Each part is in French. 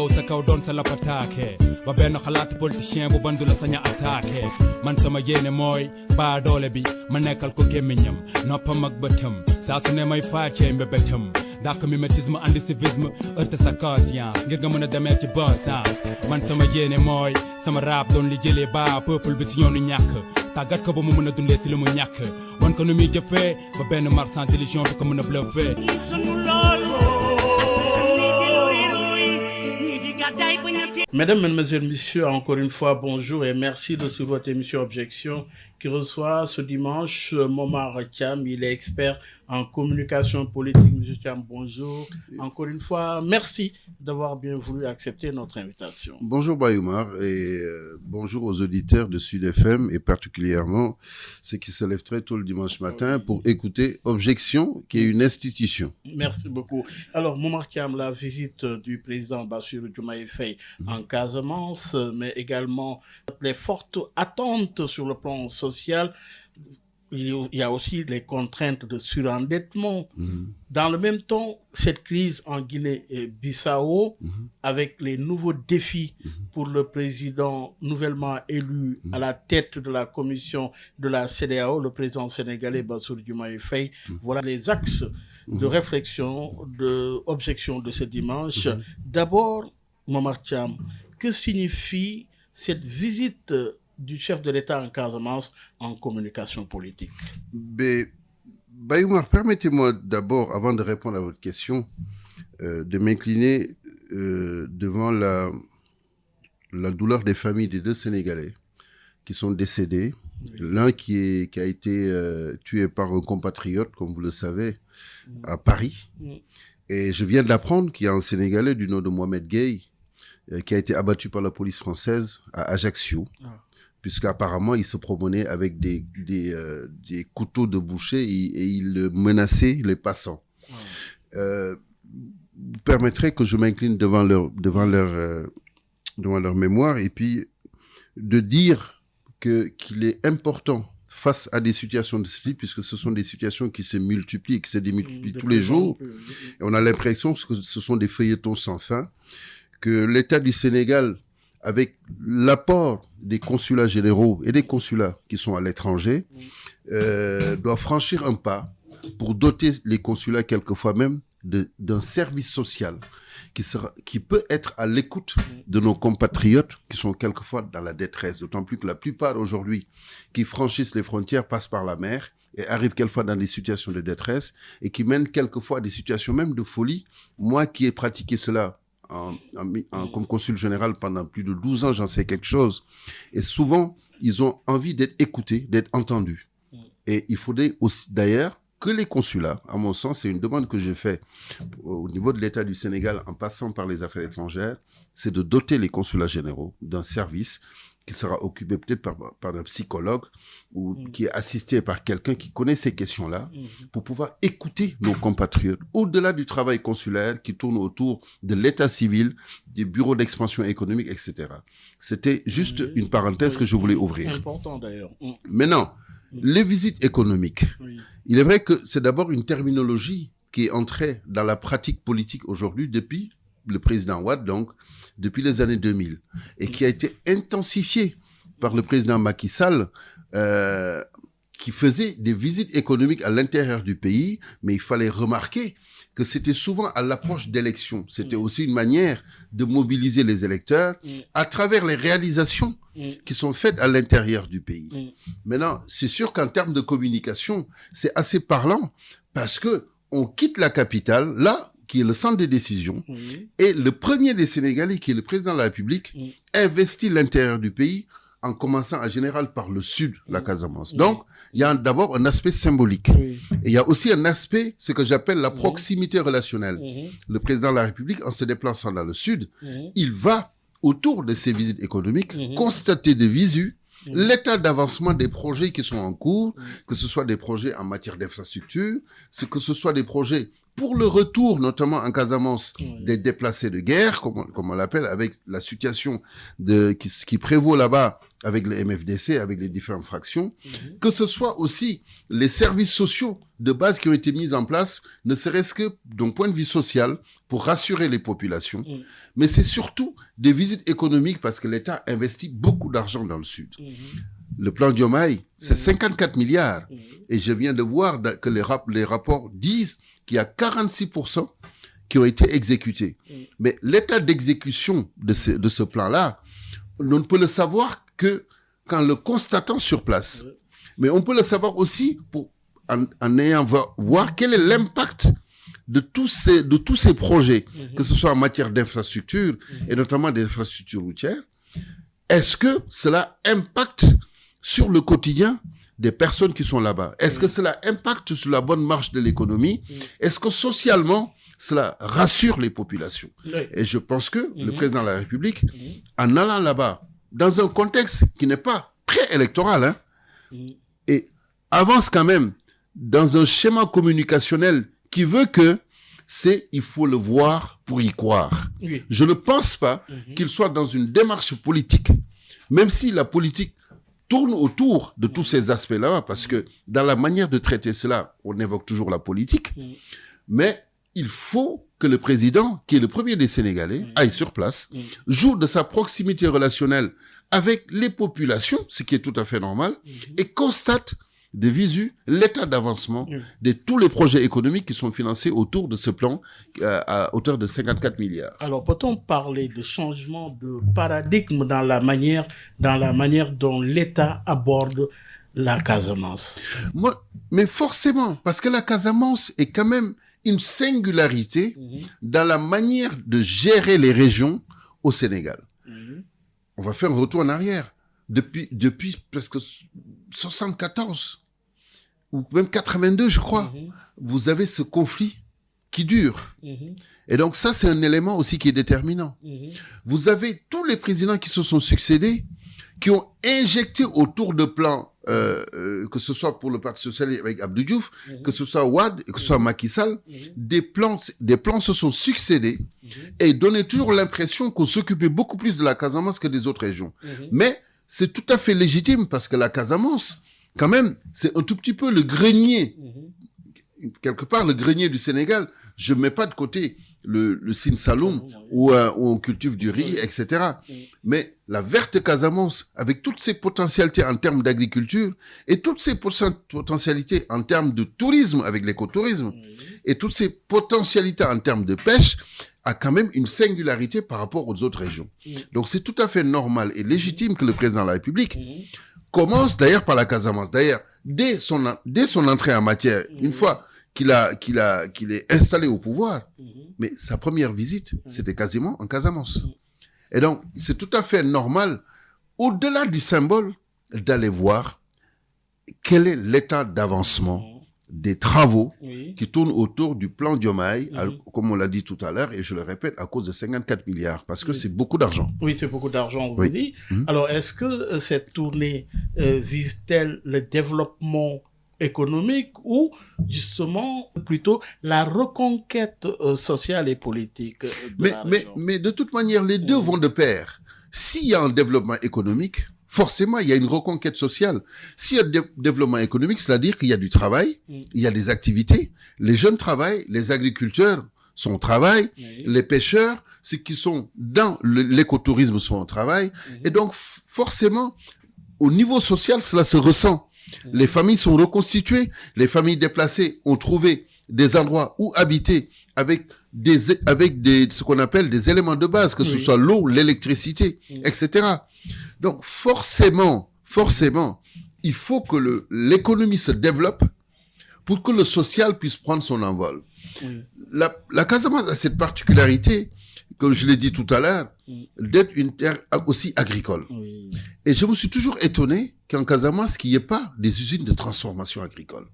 taxaw sa kaw doon sa lapataake ba benn xalaat politicien bu bandu la saña attaqué man sama yéene mooy baa doole bi ma nekkal ko gémmiñam noppam ak bëtam saa su ne may faacee mbébétam dàq mimétisme andi civisme heurte sa conscience ngir nga mën a demee ci bon sens man sama yéene mooy sama rap doon li jëlee ba peuple bi si yoonu ñàkk tàggat ko ba mu mën a dundee si li mu ñàkk wan ko nu muy jëfee ba benn marchand d'illusion du ko mën a bluffé. Mesdames, Mesdemoiselles, Messieurs, encore une fois, bonjour et merci de suivre votre émission Objection qui reçoit ce dimanche Momar Thiam. Il est expert en communication politique. Monsieur Thiam, bonjour. Encore une fois, merci d'avoir bien voulu accepter notre invitation. Bonjour Bayoumar et bonjour aux auditeurs de Sud FM et particulièrement ceux qui se lèvent très tôt le dimanche matin pour écouter Objection qui est une institution. Merci beaucoup. Alors, Momar Thiam, la visite du président Bassirou Diomaye Faye en Casamance, mais également les fortes attentes sur le plan social. Il y a aussi les contraintes de surendettement. Dans le même temps, cette crise en Guinée-Bissau, avec les nouveaux défis pour le président nouvellement élu à la tête de la commission de la CEDEAO, le président sénégalais Bassirou Diomaye Faye, voilà les axes de réflexion, d'objection de ce dimanche. D'abord, Momar Thiam, que signifie cette visite du chef de l'État en Casamance en communication politique? Bayoumar, permettez-moi d'abord, avant de répondre à votre question, de m'incliner devant la douleur des familles des deux Sénégalais qui sont décédés. L'un qui a été tué par un compatriote, comme vous le savez, à Paris. Et je viens d'apprendre qu'il y a un Sénégalais du nom de Mohamed Gueye qui a été abattu par la police française à Ajaccio. Puisqu'apparemment, il se promenait avec des couteaux de boucher et il menaçait les passants. Vous permettrez que je m'incline devant leur mémoire et puis de dire qu'il est important face à des situations de ce type, puisque ce sont des situations qui se multiplient, qui se démultiplient tous les jours, et on a l'impression que ce sont des feuilletons sans fin, que l'État du Sénégal, avec l'apport des consulats généraux et des consulats qui sont à l'étranger, doit franchir un pas pour doter les consulats quelquefois même d'un service social qui peut être à l'écoute de nos compatriotes qui sont quelquefois dans la détresse, d'autant plus que la plupart aujourd'hui qui franchissent les frontières passent par la mer et arrivent quelquefois dans des situations de détresse et qui mènent quelquefois à des situations même de folie. Moi qui ai pratiqué cela comme consul général pendant plus de 12 ans, j'en sais quelque chose. Et souvent, ils ont envie d'être écoutés, d'être entendus. Et il faudrait aussi, d'ailleurs, que les consulats, à mon sens, c'est une demande que j'ai faite au niveau de l'État du Sénégal en passant par les affaires étrangères, c'est de doter les consulats généraux d'un service qui sera occupé peut-être par un psychologue ou qui est assisté par quelqu'un qui connaît ces questions-là pour pouvoir écouter nos compatriotes au-delà du travail consulaire qui tourne autour de l'état civil, des bureaux d'expansion économique, etc. C'était juste une parenthèse que je voulais ouvrir. Important d'ailleurs. Maintenant, les visites économiques. Il est vrai que c'est d'abord une terminologie qui est entrée dans la pratique politique aujourd'hui depuis le président Wade, donc depuis les années 2000, et qui a été intensifiée par le président Macky Sall, qui faisait des visites économiques à l'intérieur du pays, mais il fallait remarquer que c'était souvent à l'approche d'élections. C'était aussi une manière de mobiliser les électeurs à travers les réalisations qui sont faites à l'intérieur du pays. Maintenant, c'est sûr qu'en termes de communication, c'est assez parlant parce que on quitte la capitale, là, qui est le centre des décisions, et le premier des Sénégalais, qui est le président de la République, investit l'intérieur du pays en commençant en général par le sud, la Casamance. Donc, il y a d'abord un aspect symbolique. Et il y a aussi un aspect, ce que j'appelle la proximité relationnelle. Le président de la République, en se déplaçant dans le sud, il va, autour de ces visites économiques, constater de visu l'état d'avancement des projets qui sont en cours, que ce soit des projets en matière d'infrastructure, que ce soit des projets pour le retour, notamment en Casamance, des déplacés de guerre, comme on l'appelle, avec la situation qui prévaut là-bas avec le MFDC, avec les différentes fractions, que ce soit aussi les services sociaux de base qui ont été mis en place, ne serait-ce que d'un point de vue social, pour rassurer les populations. Mais c'est surtout des visites économiques parce que l'État investit beaucoup d'argent dans le Sud. Le plan Diomaye, c'est 54 milliards. Et je viens de voir que les rapports disent qu'il y a 46% qui ont été exécutés. Mais l'état d'exécution de ce plan-là, on ne peut le savoir que qu'en le constatant sur place. Mais on peut le savoir aussi en ayant voir quel est l'impact de tous ces projets, que ce soit en matière d'infrastructure et notamment des infrastructures routières. Est-ce que cela impacte sur le quotidien des personnes qui sont là-bas? Est-ce que cela impacte sur la bonne marche de l'économie? Est-ce que socialement, cela rassure les populations? Et je pense que le président de la République, en allant là-bas, dans un contexte qui n'est pas préélectoral, et avance quand même dans un schéma communicationnel qui veut que il faut le voir pour y croire. Je ne pense pas qu'il soit dans une démarche politique, même si la politique tourne autour de tous ces aspects-là, parce que dans la manière de traiter cela, on évoque toujours la politique, mais il faut que le président, qui est le premier des Sénégalais, aille sur place, joue de sa proximité relationnelle avec les populations, ce qui est tout à fait normal, et constate de visu l'état d'avancement de tous les projets économiques qui sont financés autour de ce plan à hauteur de 54 milliards. Alors, peut-on parler de changement de paradigme dans la manière dont l'État aborde la Casamance? Mais forcément, parce que la Casamance est quand même une singularité dans la manière de gérer les régions au Sénégal. On va faire un retour en arrière. Depuis presque 74 ou même 82, je crois, vous avez ce conflit qui dure. Et donc ça, c'est un élément aussi qui est déterminant. Vous avez tous les présidents qui se sont succédés, qui ont injecté autour de plans, que ce soit pour le Parti socialiste avec Abdou Diouf, que ce soit Wade, que ce soit Macky Sall, des plans se sont succédés et donnaient toujours l'impression qu'on s'occupait beaucoup plus de la Casamance que des autres régions. Mais c'est tout à fait légitime parce que la Casamance, quand même, c'est un tout petit peu le grenier, quelque part le grenier du Sénégal. Je ne mets pas de côté le Sine Saloum où on cultive du riz, etc. Mais la verte Casamance, avec toutes ses potentialités en termes d'agriculture et toutes ses potentialités en termes de tourisme avec l'écotourisme et toutes ses potentialités en termes de pêche, a quand même une singularité par rapport aux autres régions. Donc c'est tout à fait normal et légitime que le président de la République commence d'ailleurs par la Casamance. D'ailleurs, dès son entrée en matière, une fois qu'il est installé au pouvoir, mais sa première visite, c'était quasiment en Casamance. Et donc, c'est tout à fait normal, au-delà du symbole, d'aller voir quel est l'état d'avancement des travaux qui tournent autour du plan Diomaye, comme on l'a dit tout à l'heure, et je le répète, à cause de 54 milliards, parce que c'est beaucoup d'argent. Oui, c'est beaucoup d'argent, on vous dit. Alors, est-ce que cette tournée vise-t-elle le développement économique ou justement plutôt la reconquête sociale et politique de la région? Mais de toute manière, les deux vont de pair. S'il y a un développement économique, forcément, il y a une reconquête sociale. S'il y a du développement économique, c'est-à-dire qu'il y a du travail, il y a des activités, les jeunes travaillent, les agriculteurs sont au travail, les pêcheurs, ceux qui sont dans l'écotourisme sont au travail, et donc forcément, au niveau social, cela se ressent. Les familles sont reconstituées, les familles déplacées ont trouvé des endroits où habiter avec ce qu'on appelle des éléments de base, que ce soit l'eau, l'électricité, etc. Donc forcément, il faut que l'économie se développe pour que le social puisse prendre son envol. La Casamance a cette particularité, comme je l'ai dit tout à l'heure, d'être une terre aussi agricole. Et je me suis toujours étonné qu'en Casamance, qu'il n'y ait pas des usines de transformation agricole.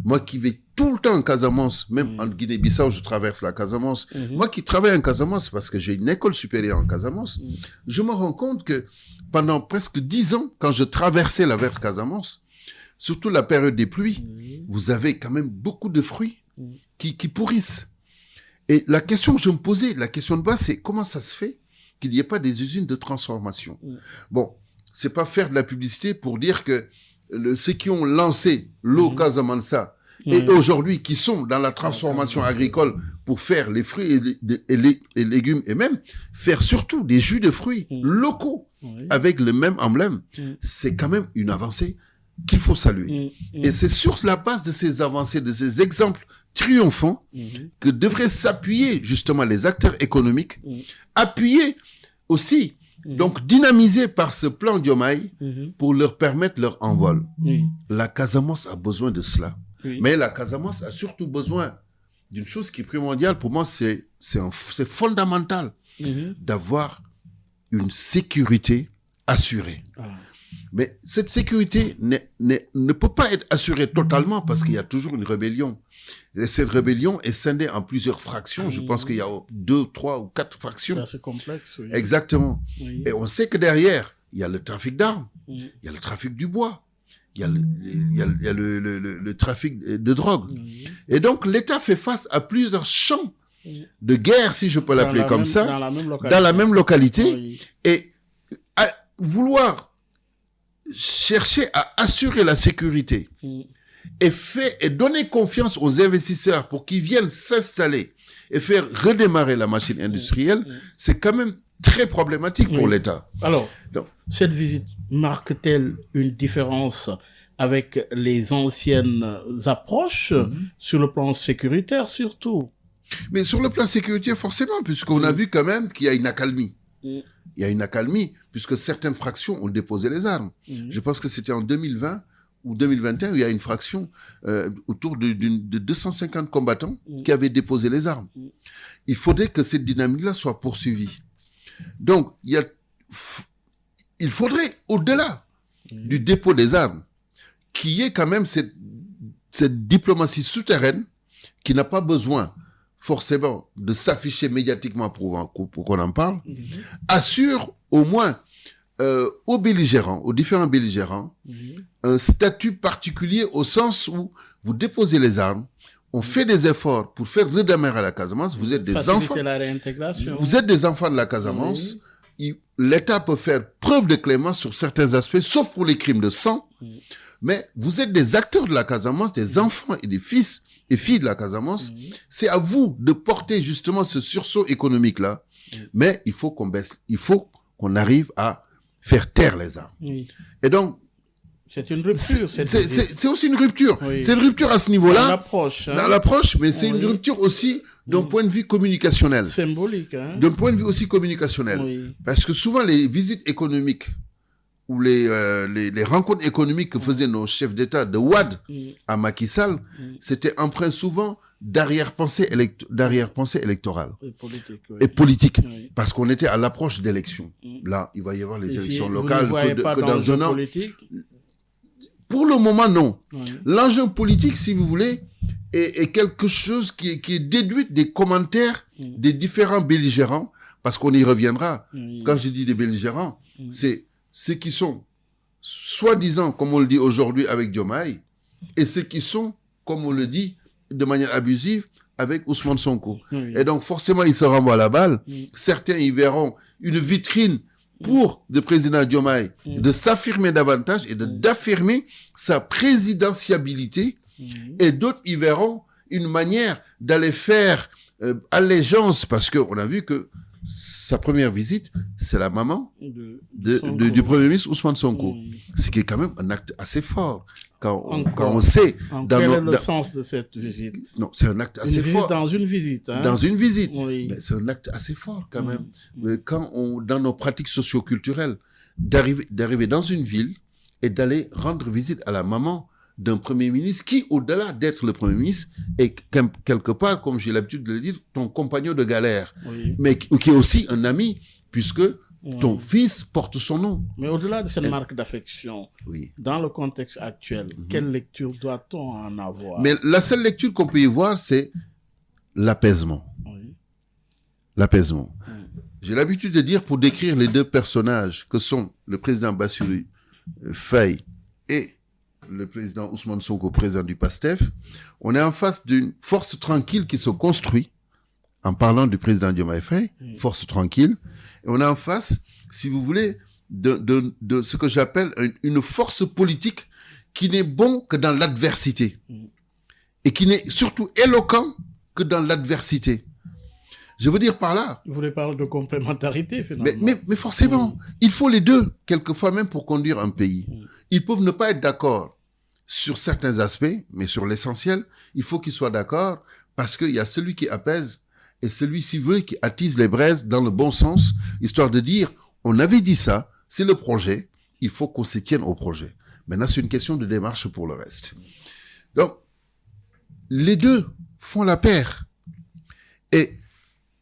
Moi qui vais tout le temps en Casamance, même en Guinée-Bissau, je traverse la Casamance. Moi qui travaille en Casamance parce que j'ai une école supérieure en Casamance, je me rends compte que pendant presque 10 ans, quand je traversais la verte Casamance, surtout la période des pluies, vous avez quand même beaucoup de fruits qui pourrissent. Et la question que je me posais, la question de base, c'est comment ça se fait qu'il n'y ait pas des usines de transformation? Bon, c'est pas faire de la publicité pour dire que ceux qui ont lancé l'eau Casamance et aujourd'hui qui sont dans la transformation agricole pour faire les fruits et légumes et même faire surtout des jus de fruits locaux avec le même emblème, c'est quand même une avancée qu'il faut saluer. Et c'est sur la base de ces avancées, de ces exemples triomphants que devraient s'appuyer justement les acteurs économiques, appuyer aussi, donc dynamisés par ce plan Diomaye pour leur permettre leur envol. La Casamance a besoin de cela. Mais la Casamance a surtout besoin d'une chose qui est primordiale. Pour moi, c'est fondamental d'avoir une sécurité assurée. Mais cette sécurité ne peut pas être assurée totalement parce qu'il y a toujours une rébellion. Et cette rébellion est scindée en plusieurs fractions. Je pense qu'il y a 2, 3 ou 4 fractions. C'est assez complexe. Oui. Exactement. Oui. Et on sait que derrière, il y a le trafic d'armes, il y a le trafic du bois, il y a le trafic de drogue. Et donc, l'État fait face à plusieurs champs de guerre, si je peux l'appeler comme ça, dans la même localité. Et à vouloir chercher à assurer la sécurité et donner confiance aux investisseurs pour qu'ils viennent s'installer et faire redémarrer la machine industrielle, c'est quand même très problématique pour l'État. Alors, cette visite marque-t-elle une différence avec les anciennes approches sur le plan sécuritaire surtout? Mais sur le plan sécuritaire, forcément, puisqu'on a vu quand même qu'il y a une accalmie. Il y a une accalmie, puisque certaines fractions ont déposé les armes. Je pense que c'était en 2020 ou 2021, où il y a une fraction autour de 250 combattants qui avaient déposé les armes. Il faudrait que cette dynamique-là soit poursuivie. Donc, il faudrait, au-delà du dépôt des armes, qu'il y ait quand même cette diplomatie souterraine qui n'a pas besoin forcément de s'afficher médiatiquement pour qu'on en parle, assure au moins aux belligérants, aux différents belligérants, un statut particulier au sens où vous déposez les armes, on fait des efforts pour faire redémarrer la Casamance, vous êtes des enfants, la réintégration. Vous êtes des enfants de la Casamance, l'État peut faire preuve de clémence sur certains aspects, sauf pour les crimes de sang, mais vous êtes des acteurs de la Casamance, des enfants et des fils et filles de la Casamance, c'est à vous de porter justement ce sursaut économique-là, mais il faut qu'on arrive à faire taire les armes. Et donc, c'est une rupture. C'est aussi une rupture. C'est une rupture à ce niveau-là. Dans l'approche, mais c'est une rupture aussi d'un point de vue communicationnel. Symbolique. Hein? D'un point de vue aussi communicationnel. Parce que souvent, les visites économiques ou les rencontres économiques que faisaient nos chefs d'État de Ouad à Macky Sall, c'était empreint souvent d'arrière-pensée électorale et politique, parce qu'on était à l'approche d'élections. Là, il va y avoir les élections locales que dans un an. Pour le moment, non. L'enjeu politique, si vous voulez, est quelque chose qui est déduit des commentaires des différents belligérants, parce qu'on y reviendra. Quand je dis des belligérants, c'est ceux qui sont soi-disant, comme on le dit aujourd'hui avec Diomaye, et ceux qui sont, comme on le dit, de manière abusive avec Ousmane Sonko. Et donc, forcément, ils se renvoient la balle. Certains y verront une vitrine pour le président Diomaye de s'affirmer davantage et d'affirmer sa présidentiabilité. Et d'autres y verront une manière d'aller faire allégeance, parce qu'on a vu que sa première visite, c'est la maman du Premier ministre Ousmane Sonko. Ce qui est quand même un acte assez fort. Quand on sait... Quel est le sens de cette visite? Non, c'est un acte assez fort. Dans une visite. Hein? Dans une visite. Mais c'est un acte assez fort quand même. Quand dans nos pratiques socio-culturelles, d'arriver dans une ville et d'aller rendre visite à la maman d'un Premier ministre qui, au-delà d'être le Premier ministre, est quelque part, comme j'ai l'habitude de le dire, ton compagnon de galère, mais qui est aussi un ami, puisque ton fils porte son nom. Mais au-delà de cette marque d'affection, dans le contexte actuel, quelle lecture doit-on en avoir? Mais la seule lecture qu'on peut y voir, c'est l'apaisement. L'apaisement. J'ai l'habitude de dire, pour décrire les deux personnages que sont le président Bassirou Faye et le président Ousmane Sonko, président du PASTEF, on est en face d'une force tranquille qui se construit, en parlant du président Diomaye Faye, force tranquille, et on est en face, si vous voulez, de ce que j'appelle une force politique qui n'est bon que dans l'adversité et qui n'est surtout éloquent que dans l'adversité. Je veux dire par là. Vous voulez parler de complémentarité, finalement. Mais forcément, il faut les deux, quelquefois même pour conduire un pays. Ils peuvent ne pas être d'accord sur certains aspects, mais sur l'essentiel, il faut qu'ils soient d'accord parce qu'il y a celui qui apaise et celui, si vous voulez, qui attise les braises dans le bon sens, histoire de dire, on avait dit ça, c'est le projet, il faut qu'on se tienne au projet. Maintenant, c'est une question de démarche pour le reste. Donc, les deux font la paire. Et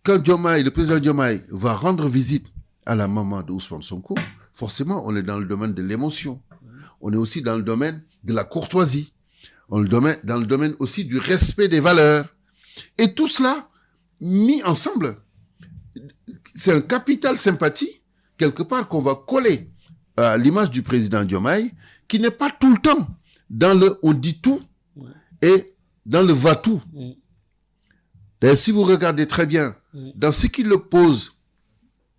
quand le président Diomaye va rendre visite à la maman de Ousmane Sonko, forcément, on est dans le domaine de l'émotion. On est aussi dans le domaine de la courtoisie. On est dans le domaine aussi du respect des valeurs. Et tout cela, mis ensemble, c'est un capital sympathie, quelque part, qu'on va coller à l'image du président Diomaye, qui n'est pas tout le temps dans le on dit tout et dans le va-tout. D'ailleurs, si vous regardez très bien, dans ce qui le pose,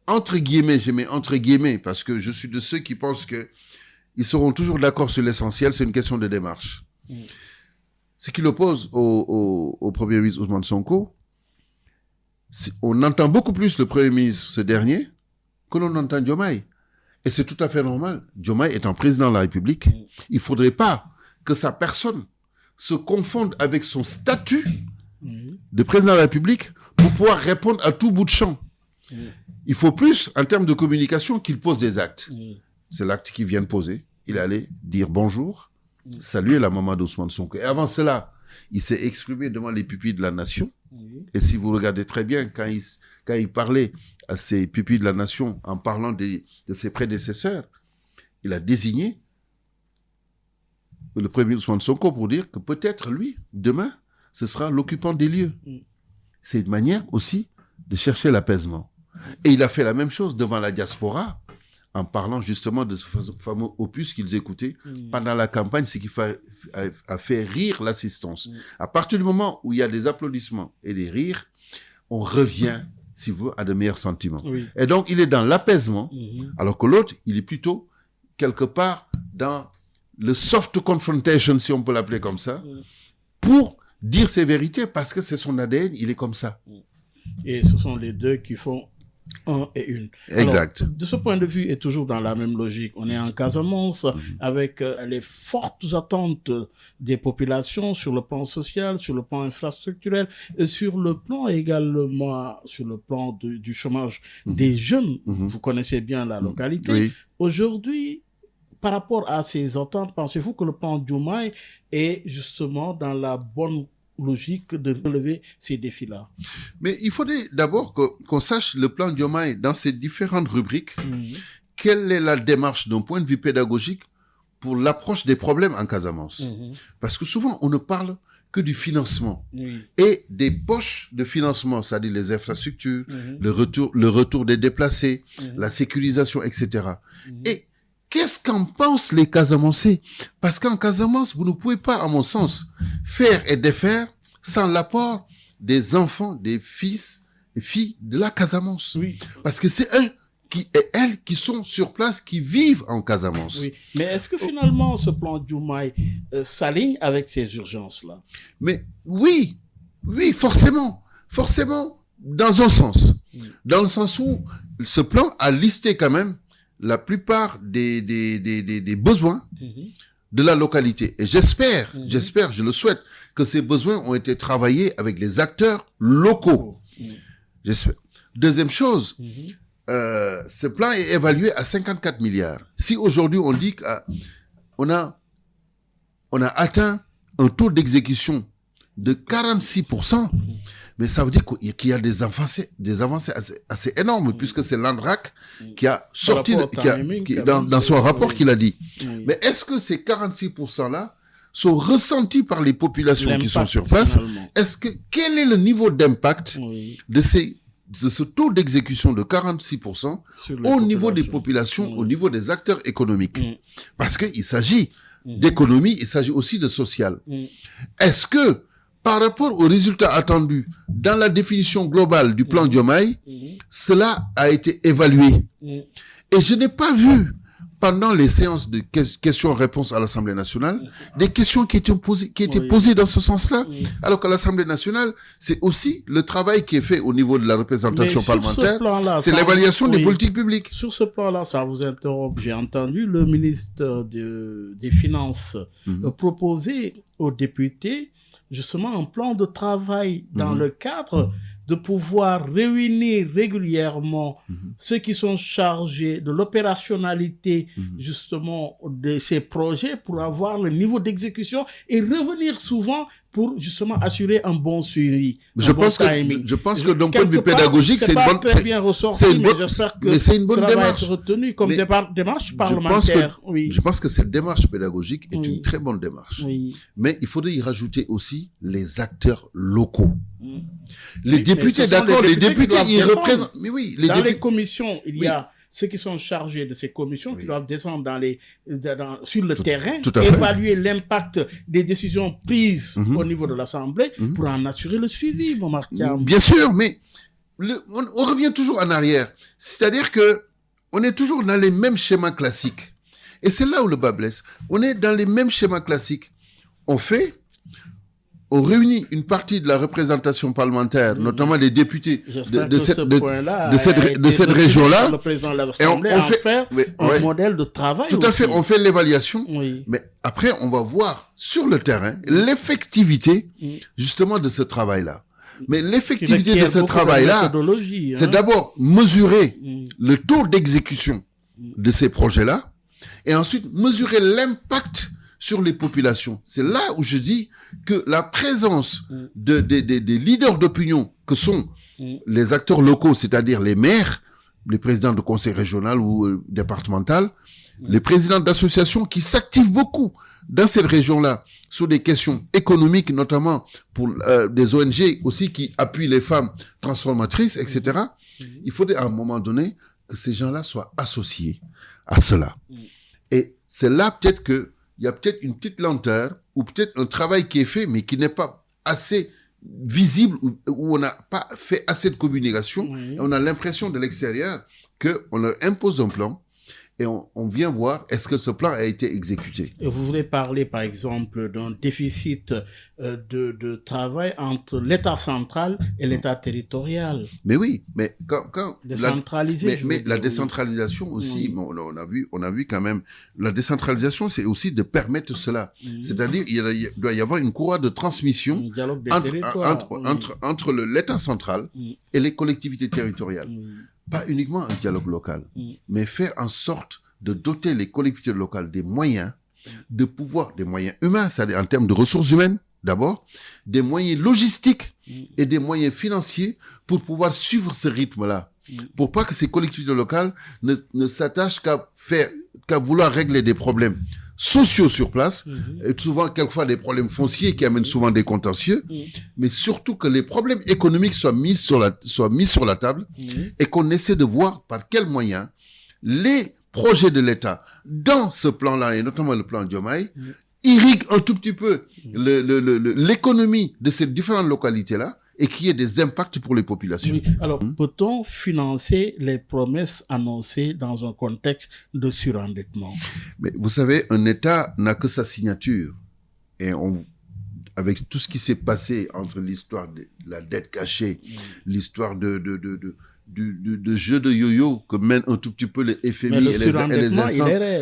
entre guillemets, je mets entre guillemets, parce que je suis de ceux qui pensent que ils seront toujours d'accord sur l'essentiel, c'est une question de démarche. Ce qui l'oppose au Premier ministre Ousmane Sonko, on entend beaucoup plus le Premier ministre, ce dernier, que l'on entend Diomaye. Et c'est tout à fait normal. Diomaye étant président de la République, il ne faudrait pas que sa personne se confonde avec son statut de président de la République pour pouvoir répondre à tout bout de champ. Il faut plus, en termes de communication, qu'il pose des actes. C'est l'acte qu'il vient de poser. Il allait dire bonjour, saluer la maman d'Ousmane Sonko. Et avant cela, il s'est exprimé devant les pupilles de la nation. Et si vous regardez très bien, quand il parlait à ses pupilles de la nation en parlant de ses prédécesseurs, il a désigné le premier Ousmane Sonko pour dire que peut-être lui, demain, ce sera l'occupant des lieux. C'est une manière aussi de chercher l'apaisement. Et il a fait la même chose devant la diaspora, en parlant justement de ce fameux opus qu'ils écoutaient pendant la campagne, ce qui a fait rire l'assistance. À partir du moment où il y a des applaudissements et des rires, on revient, si vous voulez, à de meilleurs sentiments. Et donc, il est dans l'apaisement, alors que l'autre, il est plutôt quelque part dans le soft confrontation, si on peut l'appeler comme ça, pour dire ses vérités, parce que c'est son ADN, il est comme ça. Et ce sont les deux qui font un et une. Exact. Alors, de ce point de vue, et toujours dans la même logique, on est en Casamance avec les fortes attentes des populations sur le plan social, sur le plan infrastructurel, et sur le plan également, sur le plan du chômage des jeunes. Vous connaissez bien la localité. Oui. Aujourd'hui, par rapport à ces attentes, pensez-vous que le plan Diomaye est justement dans la bonne logique de relever ces défis-là? Mais il faudrait d'abord qu'on sache le plan Diomaye dans ses différentes rubriques. Quelle est la démarche d'un point de vue pédagogique pour l'approche des problèmes en Casamance? Parce que souvent, on ne parle que du financement et des poches de financement, c'est-à-dire les infrastructures, le retour des déplacés, la sécurisation, etc. Et qu'est-ce qu'en pensent les Casamancés? Parce qu'en Casamance, vous ne pouvez pas, à mon sens, faire et défaire sans l'apport des enfants, des fils et filles de la Casamance. Parce que c'est eux et elles qui sont sur place, qui vivent en Casamance. Mais est-ce que finalement ce plan Diomaye s'aligne avec ces urgences-là? Mais oui, forcément, dans un sens. Dans le sens où ce plan a listé quand même la plupart des besoins de la localité. Et j'espère, je le souhaite, que ces besoins ont été travaillés avec les acteurs locaux. J'espère. Deuxième chose, ce plan est évalué à 54 milliards. Si aujourd'hui on dit qu'on a atteint un taux d'exécution de 46%, mais ça veut dire qu'il y a des avancées assez énormes, puisque c'est l'ANRAC qui a sorti, dans son rapport qu'il a dit. Mais est-ce que ces 46%-là sont ressentis par les populations qui sont sur place? Quel est le niveau d'impact de ce taux d'exécution de 46% au niveau des populations, au niveau des acteurs économiques? Parce qu'il s'agit d'économie, il s'agit aussi de social. Est-ce que, par rapport aux résultats attendus dans la définition globale du plan Diomaye, cela a été évalué? Et je n'ai pas vu, pendant les séances de questions-réponses à l'Assemblée nationale, des questions qui étaient posées dans ce sens-là. Alors qu'à l'Assemblée nationale, c'est aussi le travail qui est fait au niveau de la représentation parlementaire. C'est l'évaluation des politiques publiques. Sur ce plan-là, ça vous interrompt. J'ai entendu le ministre des Finances proposer aux députés justement un plan de travail dans le cadre de pouvoir réunir régulièrement ceux qui sont chargés de l'opérationnalité justement de ces projets pour avoir le niveau d'exécution et revenir souvent pour justement assurer un bon suivi. Je pense que d'un point de vue pédagogique, c'est une bonne très bien ressorti, mais j'espère que c'est une bonne cela démarche. va être retenu comme démarche parlementaire. Je pense que cette démarche pédagogique est une très bonne démarche. Oui. Mais il faudrait y rajouter aussi les acteurs locaux. Les députés, d'accord, les députés, ils représentent. Mais oui, les commissions, il y a ceux qui sont chargés de ces commissions qui doivent descendre sur le terrain, évaluer l'impact des décisions prises au niveau de l'Assemblée pour en assurer le suivi, Momar Thiam. Bien sûr, mais on revient toujours en arrière. C'est-à-dire que on est toujours dans les mêmes schémas classiques. Et c'est là où le bas blesse. On est dans les mêmes schémas classiques. On réunit une partie de la représentation parlementaire, notamment les députés de cette région-là, et on fait un modèle de travail. Tout à fait, on fait l'évaluation, mais après on va voir sur le terrain l'effectivité justement de ce travail-là. Mais l'effectivité de ce travail-là, c'est d'abord mesurer le taux d'exécution de ces projets-là, et ensuite mesurer l'impact sur les populations. C'est là où je dis que la présence des leaders d'opinion que sont les acteurs locaux, c'est-à-dire les maires, les présidents de conseil régional ou départemental, les présidents d'associations qui s'activent beaucoup dans cette région-là sur des questions économiques, notamment pour des ONG aussi qui appuient les femmes transformatrices, etc. Il faudrait à un moment donné que ces gens-là soient associés à cela. Et c'est là peut-être que il y a peut-être une petite lenteur ou peut-être un travail qui est fait mais qui n'est pas assez visible ou on n'a pas fait assez de communication. Et on a l'impression de l'extérieur qu'on leur impose un plan et on vient voir est-ce que ce plan a été exécuté. Et vous voulez parler par exemple d'un déficit de travail entre l'État central et l'État territorial. Mais oui, mais décentralisé. Mais la décentralisation aussi, on a vu quand même, la décentralisation c'est aussi de permettre cela. C'est-à-dire il doit y avoir une courroie de transmission entre l'État central et les collectivités territoriales. Pas uniquement un dialogue local, mais faire en sorte de doter les collectivités locales des moyens, de pouvoir, des moyens humains, c'est-à-dire en termes de ressources humaines, d'abord, des moyens logistiques et des moyens financiers pour pouvoir suivre ce rythme-là. Pour pas que ces collectivités locales ne s'attachent qu'à vouloir régler des problèmes sociaux sur place, et souvent quelquefois des problèmes fonciers qui amènent souvent des contentieux, mais surtout que les problèmes économiques soient mis sur la table et qu'on essaie de voir par quels moyens les projets de l'État dans ce plan-là, et notamment le plan Diomaye, irriguent un tout petit peu l'économie de ces différentes localités-là et qu'il y ait des impacts pour les populations. Oui. Alors, peut-on financer les promesses annoncées dans un contexte de surendettement? Mais vous savez, un État n'a que sa signature. Et avec tout ce qui s'est passé entre l'histoire de la dette cachée, l'histoire de jeu de yo-yo que mène un tout petit peu les FMI et les instances,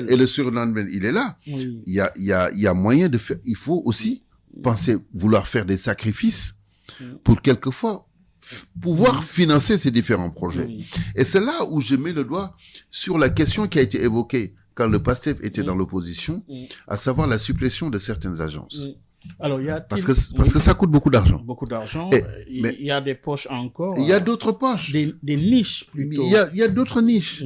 et le surendettement, il est là. Il y a moyen de faire. Il faut aussi vouloir faire des sacrifices pour quelquefois pouvoir financer ces différents projets. Et c'est là où je mets le doigt sur la question qui a été évoquée quand le PASTEF était dans l'opposition, à savoir la suppression de certaines agences. Alors, parce que ça coûte beaucoup d'argent. Beaucoup d'argent. Il y a des poches encore. Il y a d'autres poches. Des niches plutôt. Il y a d'autres niches.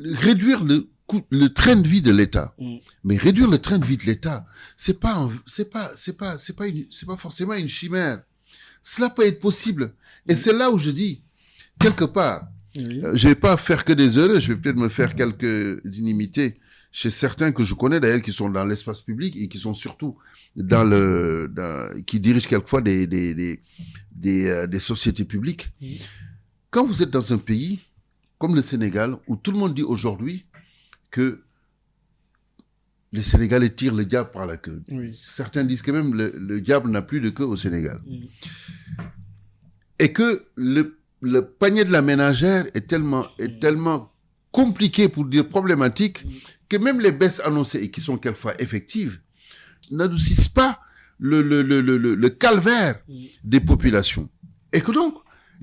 Réduire le train de vie de l'État. Mais réduire le train de vie de l'État, c'est pas forcément une chimère. Cela peut être possible. Et c'est là où je dis, quelque part, je vais pas faire que des heureux, je vais peut-être me faire quelques inimitiés chez certains que je connais d'ailleurs qui sont dans l'espace public et qui sont surtout qui dirigent quelquefois des sociétés publiques. Quand vous êtes dans un pays comme le Sénégal, où tout le monde dit aujourd'hui que les Sénégalais tirent le diable par la queue. Oui. Certains disent que même le diable n'a plus de queue au Sénégal. Et que le panier de la ménagère est tellement compliqué, pour dire problématique, que même les baisses annoncées, et qui sont quelquefois effectives, n'adoucissent pas le calvaire des populations. Et que donc,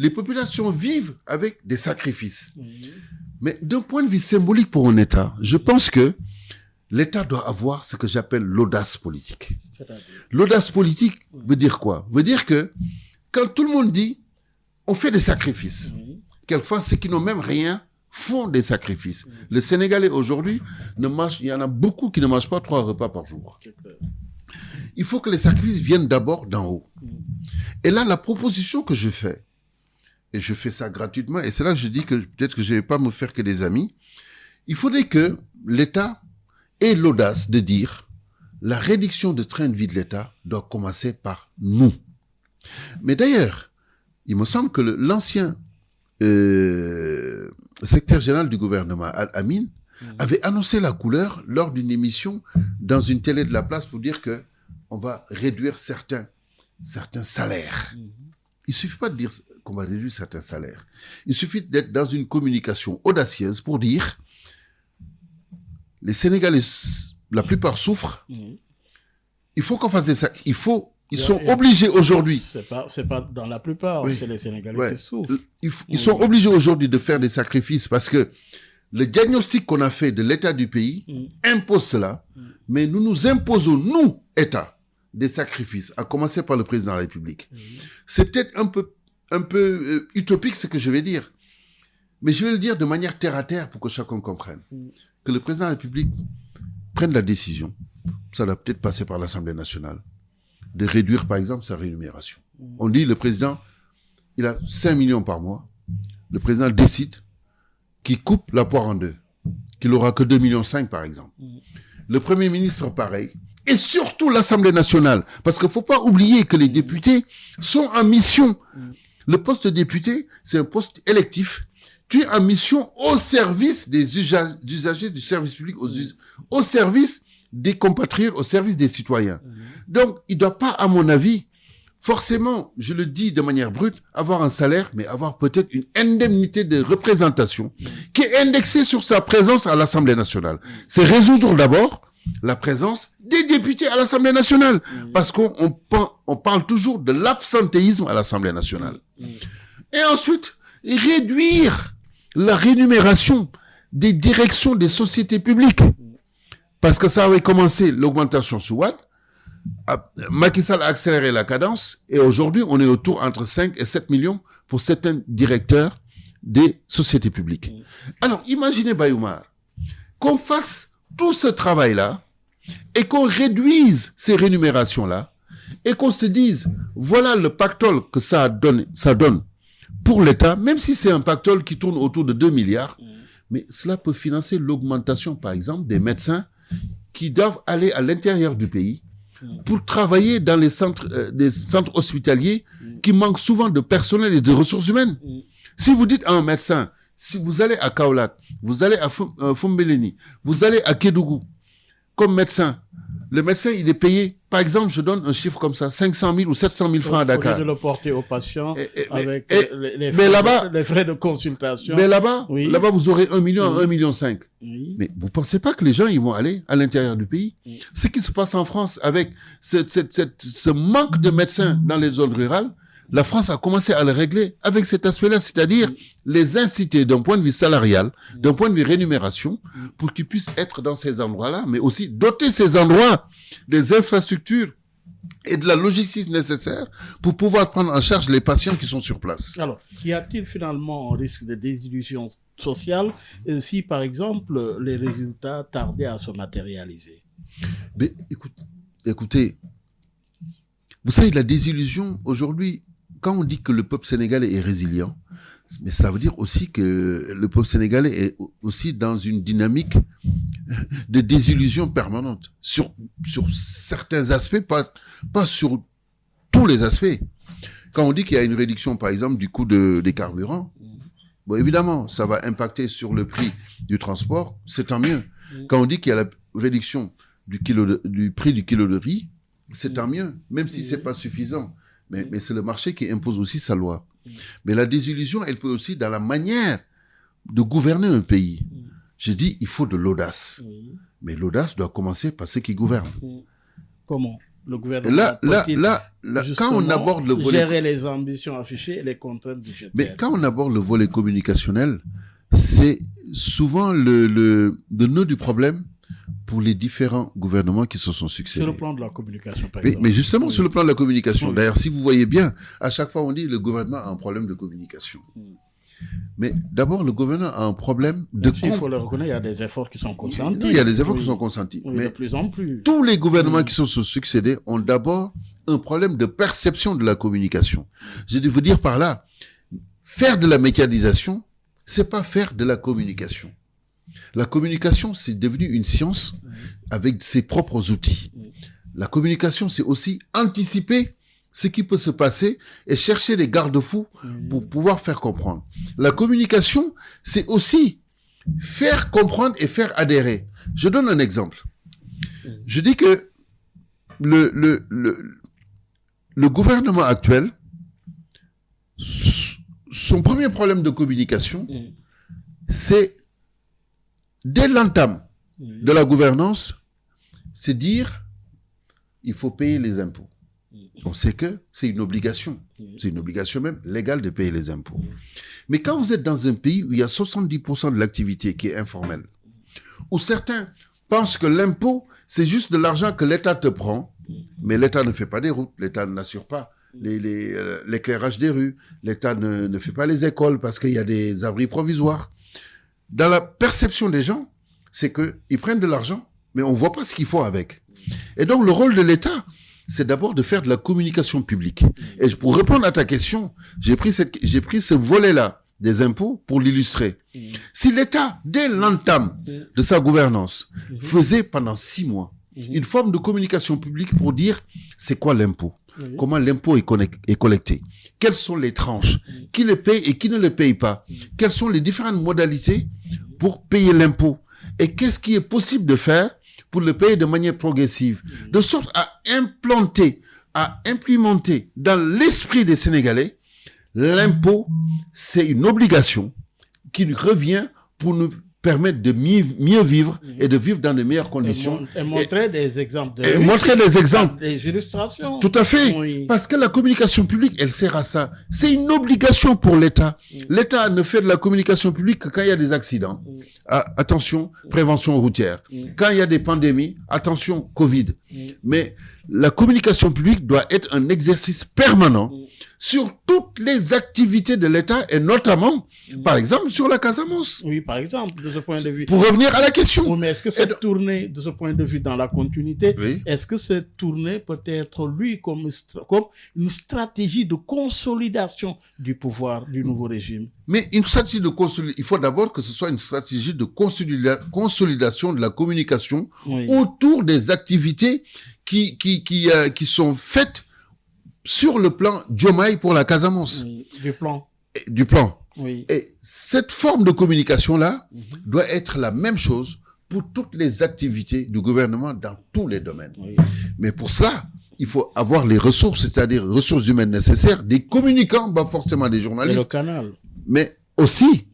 les populations vivent avec des sacrifices. Mais d'un point de vue symbolique pour un État, je pense que l'État doit avoir ce que j'appelle l'audace politique. L'audace politique veut dire quoi? Veut dire que quand tout le monde dit on fait des sacrifices, quelquefois ceux qui n'ont même rien font des sacrifices. Les Sénégalais aujourd'hui, il y en a beaucoup qui ne mangent pas 3 repas par jour. Il faut que les sacrifices viennent d'abord d'en haut. Et là, la proposition que je fais, et je fais ça gratuitement, et c'est là que je dis que peut-être que je ne vais pas me faire que des amis, il faudrait que l'État ait l'audace de dire la réduction de train de vie de l'État doit commencer par nous. Mais d'ailleurs, il me semble que l'ancien secrétaire général du gouvernement, Al-Amin, avait annoncé la couleur lors d'une émission dans une télé de la place pour dire que on va réduire certains salaires. Il suffit pas de dire qu'on va réduire certains salaires. Il suffit d'être dans une communication audacieuse pour dire les Sénégalais, la plupart souffrent. Il faut qu'on fasse des sacrifices. Ils sont obligés aujourd'hui. C'est pas dans la plupart, c'est les Sénégalais qui souffrent. Ils sont obligés aujourd'hui de faire des sacrifices parce que le diagnostic qu'on a fait de l'état du pays impose cela, mais nous nous imposons, nous, État, des sacrifices, à commencer par le président de la République. C'est peut-être un peu utopique ce que je vais dire, mais je vais le dire de manière terre à terre pour que chacun comprenne. Que le président de la République prenne la décision, ça doit peut-être passer par l'Assemblée nationale, de réduire par exemple sa rémunération. On dit le président, il a 5 millions par mois, le président décide qu'il coupe la poire en deux, qu'il n'aura que 2,5 millions par exemple. Le Premier ministre pareil, et surtout l'Assemblée nationale, parce qu'il ne faut pas oublier que les députés sont en mission. Le poste de député, c'est un poste électif. Tu es en mission au service des usagers du service public, au service des compatriotes, au service des citoyens. Donc, il ne doit pas, à mon avis, forcément, je le dis de manière brute, avoir un salaire, mais avoir peut-être une indemnité de représentation qui est indexée sur sa présence à l'Assemblée nationale. C'est résoudre d'abord la présence des députés à l'Assemblée nationale. Parce qu'on parle toujours de l'absentéisme à l'Assemblée nationale. Et ensuite, réduire la rémunération des directions des sociétés publiques. Parce que ça avait commencé l'augmentation sous Wade. Macky Sall a accéléré la cadence et aujourd'hui, on est autour entre 5 et 7 millions pour certains directeurs des sociétés publiques. Alors, imaginez, Bayoumar, qu'on fasse tout ce travail-là et qu'on réduise ces rémunérations-là et qu'on se dise, voilà le pactole que ça donne pour l'État, même si c'est un pactole qui tourne autour de 2 milliards, mais cela peut financer l'augmentation, par exemple, des médecins qui doivent aller à l'intérieur du pays pour travailler dans les centres hospitaliers qui manquent souvent de personnel et de ressources humaines. Si vous dites à un médecin, si vous allez à Kaolack, vous allez à Fombeleni, vous allez à Kédougou, comme médecin, le médecin, il est payé, par exemple, je donne un chiffre comme ça, 500 000 ou 700 000 francs à Dakar. Au lieu de le porter au patient avec les frais de consultation. Mais là-bas, vous aurez 1 million à 1,5 million. Mais vous pensez pas que les gens, ils vont aller à l'intérieur du pays? Ce qui se passe en France avec ce manque de médecins dans les zones rurales, la France a commencé à le régler avec cet aspect-là, c'est-à-dire les inciter d'un point de vue salarial, d'un point de vue rémunération, pour qu'ils puissent être dans ces endroits-là, mais aussi doter ces endroits des infrastructures et de la logistique nécessaire pour pouvoir prendre en charge les patients qui sont sur place. Alors, y a-t-il finalement un risque de désillusion sociale si, par exemple, les résultats tardaient à se matérialiser? Mais écoutez, vous savez, la désillusion, aujourd'hui, quand on dit que le peuple sénégalais est résilient, mais ça veut dire aussi que le peuple sénégalais est aussi dans une dynamique de désillusion permanente sur certains aspects, pas sur tous les aspects. Quand on dit qu'il y a une réduction, par exemple, du coût des carburants, Bon, évidemment, ça va impacter sur le prix du transport, c'est tant mieux. Quand on dit qu'il y a la réduction du prix du kilo de riz, c'est tant mieux, même si c'est pas suffisant. Mais c'est le marché qui impose aussi sa loi. Mais la désillusion, elle peut aussi dans la manière de gouverner un pays. Je dis, il faut de l'audace. Mais l'audace doit commencer par ceux qui gouvernent. Comment le gouvernement quand on aborde le volet... gérer les ambitions affichées et les contraintes budgétaires. Mais quand on aborde le volet communicationnel, c'est souvent le nœud du problème pour les différents gouvernements qui se sont succédés. Sur le plan de la communication, par exemple. Mais justement, sur le plan de la communication. D'ailleurs, si vous voyez bien, à chaque fois, on dit le gouvernement a un problème de communication. Mais d'abord, le gouvernement a un problème de... Il faut le reconnaître, il y a des efforts qui sont consentis. Il y a des efforts qui sont consentis. Oui, mais de plus en plus. Tous les gouvernements qui se sont succédés ont d'abord un problème de perception de la communication. Je vais vous dire par là, faire de la médiatisation, c'est pas faire de la communication. La communication, c'est devenu une science avec ses propres outils. La communication, c'est aussi anticiper ce qui peut se passer et chercher des garde-fous pour pouvoir faire comprendre. La communication, c'est aussi faire comprendre et faire adhérer. Je donne un exemple. Je dis que le gouvernement actuel, son premier problème de communication, c'est dès l'entame de la gouvernance, c'est dire il faut payer les impôts. On sait que c'est une obligation. C'est une obligation même légale de payer les impôts. Mais quand vous êtes dans un pays où il y a 70% de l'activité qui est informelle, où certains pensent que l'impôt, c'est juste de l'argent que l'État te prend, mais l'État ne fait pas des routes, l'État n'assure pas l'éclairage des rues, l'État ne fait pas les écoles parce qu'il y a des abris provisoires. Dans la perception des gens, c'est qu'ils prennent de l'argent, mais on ne voit pas ce qu'ils font avec. Et donc, le rôle de l'État, c'est d'abord de faire de la communication publique. Et pour répondre à ta question, j'ai pris ce volet-là des impôts pour l'illustrer. Si l'État, dès l'entame de sa gouvernance, faisait pendant 6 mois une forme de communication publique pour dire c'est quoi l'impôt, comment l'impôt est collecté, quelles sont les tranches, qui le paye et qui ne le paye pas, quelles sont les différentes modalités pour payer l'impôt et qu'est-ce qui est possible de faire pour le payer de manière progressive, de sorte à implémenter dans l'esprit des Sénégalais, l'impôt, c'est une obligation qui revient pour nous permettre de mieux vivre et de vivre dans de meilleures conditions. Et montrer des exemples. Des illustrations. Tout à fait. Oui. Parce que la communication publique, elle sert à ça. C'est une obligation pour l'État. L'État ne fait de la communication publique que quand il y a des accidents. Attention, prévention routière. Quand il y a des pandémies, attention, Covid. Mais la communication publique doit être un exercice permanent sur toutes les activités de l'État et notamment, par exemple, sur la Casamance. Oui, par exemple, de ce point de vue. Pour revenir à la question. Oui, mais est-ce que cette tournée, de ce point de vue, dans la continuité, Oui. est-ce que cette tournée peut être lue comme une stratégie de consolidation du pouvoir du nouveau régime? Mais une stratégie de consolidation, il faut d'abord que ce soit une stratégie de consolidation de la communication autour des activités qui sont faites sur le plan Diomaye pour la Casamance. Oui, du plan. Du plan. Oui. Et cette forme de communication-là doit être la même chose pour toutes les activités du gouvernement dans tous les domaines. Oui. Mais pour cela, il faut avoir les ressources, c'est-à-dire les ressources humaines nécessaires, des communicants, pas forcément des journalistes. Et le canal. Mais aussi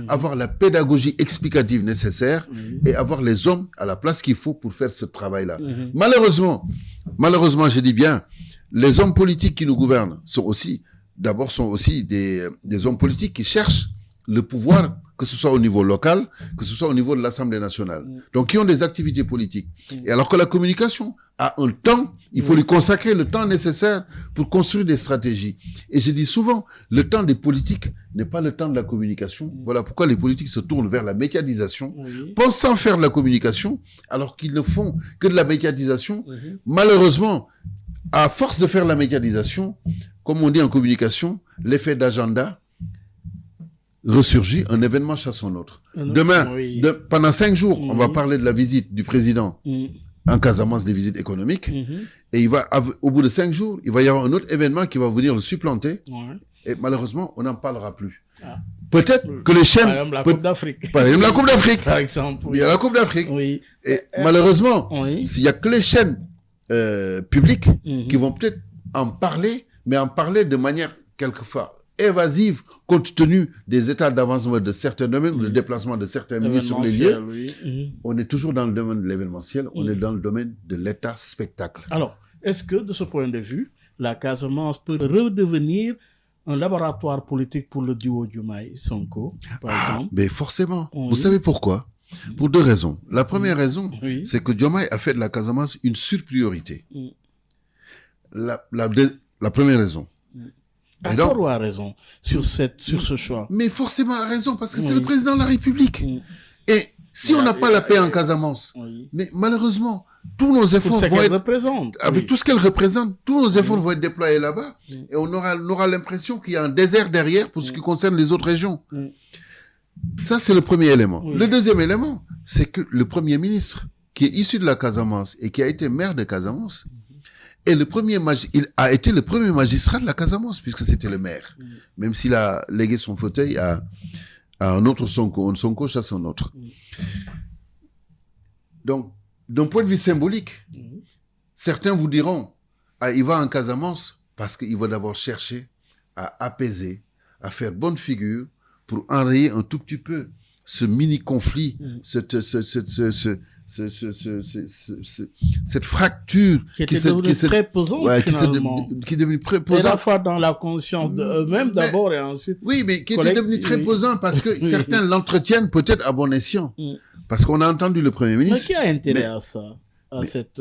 avoir la pédagogie explicative nécessaire et avoir les hommes à la place qu'il faut pour faire ce travail-là. Malheureusement, je dis bien, les hommes politiques qui nous gouvernent sont aussi des hommes politiques qui cherchent le pouvoir, que ce soit au niveau local, que ce soit au niveau de l'Assemblée nationale. Donc, qui ont des activités politiques. Et alors que la communication a un temps, il faut lui consacrer le temps nécessaire pour construire des stratégies. Et je dis souvent, le temps des politiques n'est pas le temps de la communication. Voilà pourquoi les politiques se tournent vers la médiatisation, pensant faire de la communication, alors qu'ils ne font que de la médiatisation. Malheureusement, à force de faire la médiatisation, comme on dit en communication, l'effet d'agenda ressurgit, un événement chasse un autre. Demain, pendant 5 jours, on va parler de la visite du président en Casamance, des visites économiques, et au bout de 5 jours, il va y avoir un autre événement qui va venir le supplanter, Et malheureusement, on n'en parlera plus. Ah. Peut-être que les chaînes... Par exemple, la Coupe d'Afrique. Par exemple, la Coupe d'Afrique. Par exemple, Il y a la Coupe d'Afrique. oui. Et malheureusement, Oui. s'il y a que les chaînes publiques Mhm. qui vont peut-être en parler, mais en parler de manière quelquefois évasive, compte tenu des états d'avancement de certains domaines, ou de déplacement de certains ministres sur les lieux. Événementiel, oui. Mhm. On est toujours dans le domaine de l'événementiel, on est dans le domaine de l'état spectacle. Alors, est-ce que, de ce point de vue, la Casamance peut redevenir un laboratoire politique pour le duo Diomaye-Sonko, par exemple? Mais forcément. Oui. Vous savez pourquoi? Pour deux raisons. La première raison, Oui. c'est que Diomaye a fait de la Casamance une surpriorité. Mm. La première raison. À Et donc- tort ou à raison sur ce choix? Mais forcément a raison, parce que c'est Oui. le président de la République. Mm. Et si Mais on n'a pas la paix en et- Casamance, Oui. mais malheureusement, tous nos Pour efforts ce vont qu'elle être, représente. avec Oui. tout ce qu'elle représente, tous nos efforts vont être déployés là-bas, Mm. et on aura l'impression qu'il y a un désert derrière pour ce qui concerne les autres régions. Mm. Ça, c'est le premier élément. Oui. Le deuxième élément, c'est que le premier ministre, qui est issu de la Casamance et qui a été maire de Casamance, est il a été le premier magistrat de la Casamance, puisque c'était le maire. Même s'il a légué son fauteuil à un autre Sonko. Un Sonko chasse un autre. Donc, d'un point de vue symbolique, certains vous diront, ah, il va en Casamance parce qu'il va d'abord chercher à apaiser, à faire bonne figure pour enrayer un tout petit peu ce mini-conflit, cette fracture Qui était devenue très pesante, finalement. qui est devenue très Et à pesante. la fois dans la conscience d'eux-mêmes Mais- d'abord et ensuite. Oui, mais qui était Collect- devenu très oui. pesant parce que Oui. certains l'entretiennent peut-être à bon escient. Mm. Parce qu'on a entendu le Premier Mais ministre. qui a intérêt Mais- à ça? À cette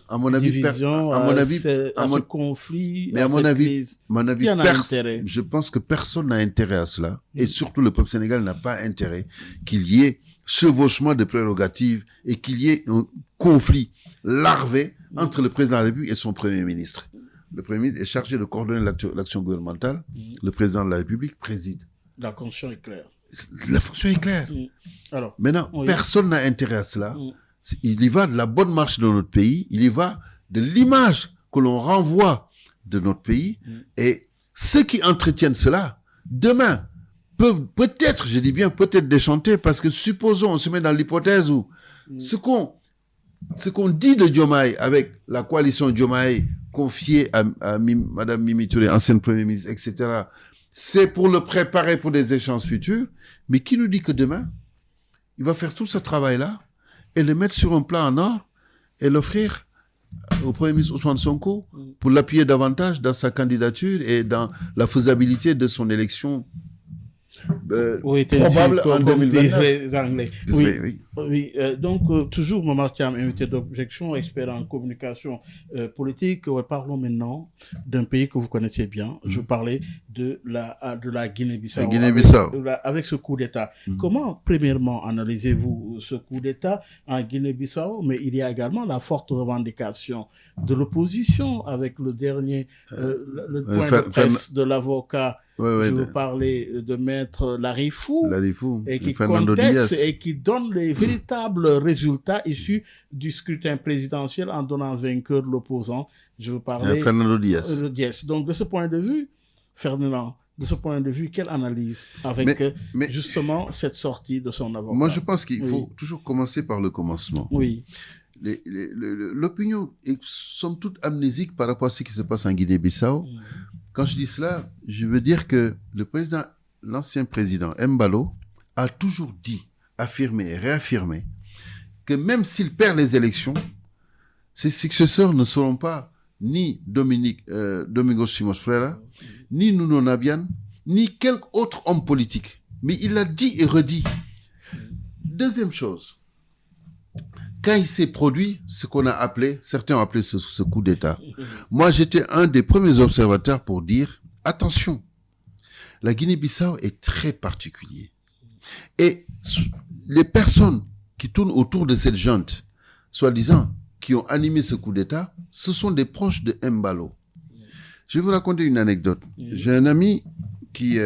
À mon avis, division, à mon avis, à mon- ce conflit, mais à mon cette avis, crise? mon avis, Qui en a intérêt? je pense que personne n'a intérêt à cela. Et surtout, le peuple sénégalais n'a pas intérêt qu'il y ait chevauchement de prérogatives et qu'il y ait un conflit larvé entre le président de la République et son Premier ministre. Le Premier ministre est chargé de coordonner l'action gouvernementale. Le président de la République préside. La conscience est claire. La fonction est claire. Alors, Maintenant, Oui. personne n'a intérêt à cela. Mm. Il y va de la bonne marche de notre pays, il y va de l'image que l'on renvoie de notre pays, et ceux qui entretiennent cela, demain, peuvent peut-être, je dis bien peut-être déchanter, parce que supposons, on se met dans l'hypothèse où ce qu'on dit de Diomaye avec la coalition Diomaye confiée à Madame Mimi Touré, ancienne Premier ministre, etc., c'est pour le préparer pour des échanges futurs, mais qui nous dit que demain, il va faire tout ce travail-là et le mettre sur un plan en or et l'offrir au Premier ministre Ousmane Sonko pour l'appuyer davantage dans sa candidature et dans la faisabilité de son élection oui, probable en comme disent 2029. les Anglais. Oui. Oui. Oui, donc toujours Momar Thiam, invité d'objection, expert en communication politique. Parlons maintenant d'un pays que vous connaissez bien. Je parlais de la Guinée-Bissau. La Guinée-Bissau. Avec ce coup d'État. Comment, premièrement, analysez-vous ce coup d'État en Guinée-Bissau? Mais il y a également la forte revendication de l'opposition avec le dernier le point de presse de l'avocat. Je veux parler de maître Larifou, et qui conteste et qui donne les véritables résultats issus du scrutin présidentiel en donnant vainqueur l'opposant. Je veux parler Fernando Diaz. Donc de ce point de vue, Ferdinand, quelle analyse avec justement cette sortie de son avocat? Moi, je pense qu'il faut toujours commencer par le commencement. Oui. L'opinion est somme toute amnésique par rapport à ce qui se passe en Guinée-Bissau. Quand je dis cela, je veux dire que l'ancien président Embalo a toujours dit, affirmé et réaffirmé que même s'il perd les élections, ses successeurs ne seront pas ni Domingos Simões Pereira, ni Nuno Nabian, ni quelque autre homme politique. Mais il l'a dit et redit. Deuxième chose, quand il s'est produit ce qu'on a appelé, certains ont appelé ce coup d'État, moi j'étais un des premiers observateurs pour dire, attention, la Guinée-Bissau est très particulière. Et les personnes qui tournent autour de cette junte, soi-disant, qui ont animé ce coup d'État, ce sont des proches de Embalo. Je vais vous raconter une anecdote. J'ai un ami qui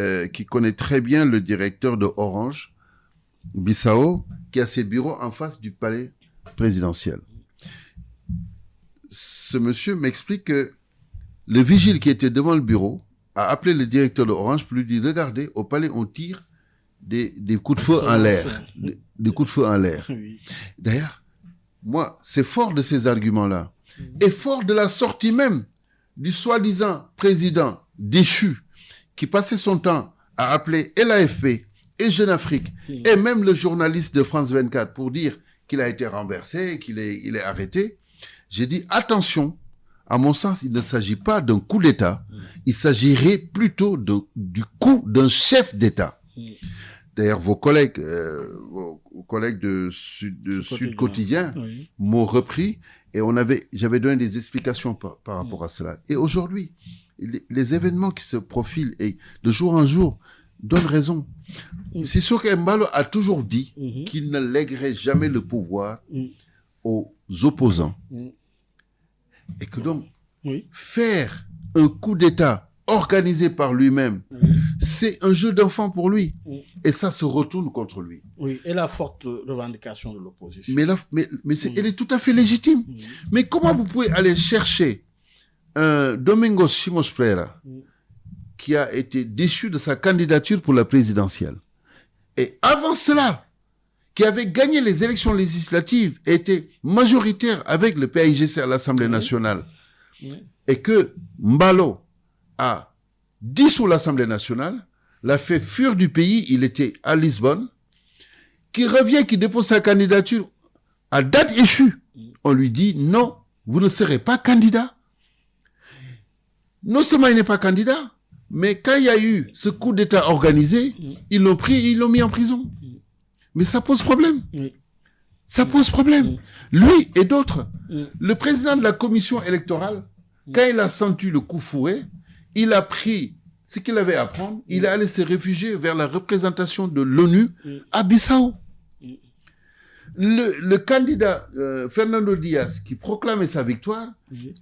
connaît très bien le directeur de Orange, Bissau, qui a ses bureaux en face du palais présidentiel. Ce monsieur m'explique que le vigile qui était devant le bureau a appelé le directeur de Orange pour lui dire, regardez, au palais, on tire des coups de feu en l'air. Des coups de feu en l'air. Oui. D'ailleurs, moi, c'est fort de ces arguments-là. Et fort de la sortie même du soi-disant président déchu qui passait son temps à appeler et l'AFP et Jeune Afrique et même le journaliste de France 24 pour dire qu'il a été renversé, il est arrêté. J'ai dit, attention, à mon sens, il ne s'agit pas d'un coup d'État, il s'agirait plutôt du coup d'un chef d'État. D'ailleurs, vos collègues de Sud Quotidien Oui. m'ont repris et j'avais donné des explications par rapport à cela. Et aujourd'hui, les événements qui se profilent et de jour en jour donnent raison. Sissoko Embalo a toujours dit qu'il ne lèguerait jamais le pouvoir aux opposants. Et que donc, faire un coup d'État organisé par lui-même, c'est un jeu d'enfant pour lui. Et ça se retourne contre lui. Oui, et la forte revendication de l'opposition. Mais elle est tout à fait légitime. Mais comment vous pouvez aller chercher un Domingos Simões Pereira qui a été déchu de sa candidature pour la présidentielle et avant cela, qui avait gagné les élections législatives et était majoritaire avec le PAIGC à l'Assemblée nationale, et que Mbalo a dissous l'Assemblée nationale, l'a fait fuir du pays, il était à Lisbonne, qui revient, qui dépose sa candidature à date échue. On lui dit, non, vous ne serez pas candidat. Non seulement il n'est pas candidat, mais quand il y a eu ce coup d'État organisé, ils l'ont pris et ils l'ont mis en prison. Mais ça pose problème. Ça pose problème. Lui et d'autres. Le président de la commission électorale, quand il a senti le coup fourré, il a pris ce qu'il avait à prendre, il est allé se réfugier vers la représentation de l'ONU à Bissau. Le candidat Fernando Diaz, qui proclamait sa victoire,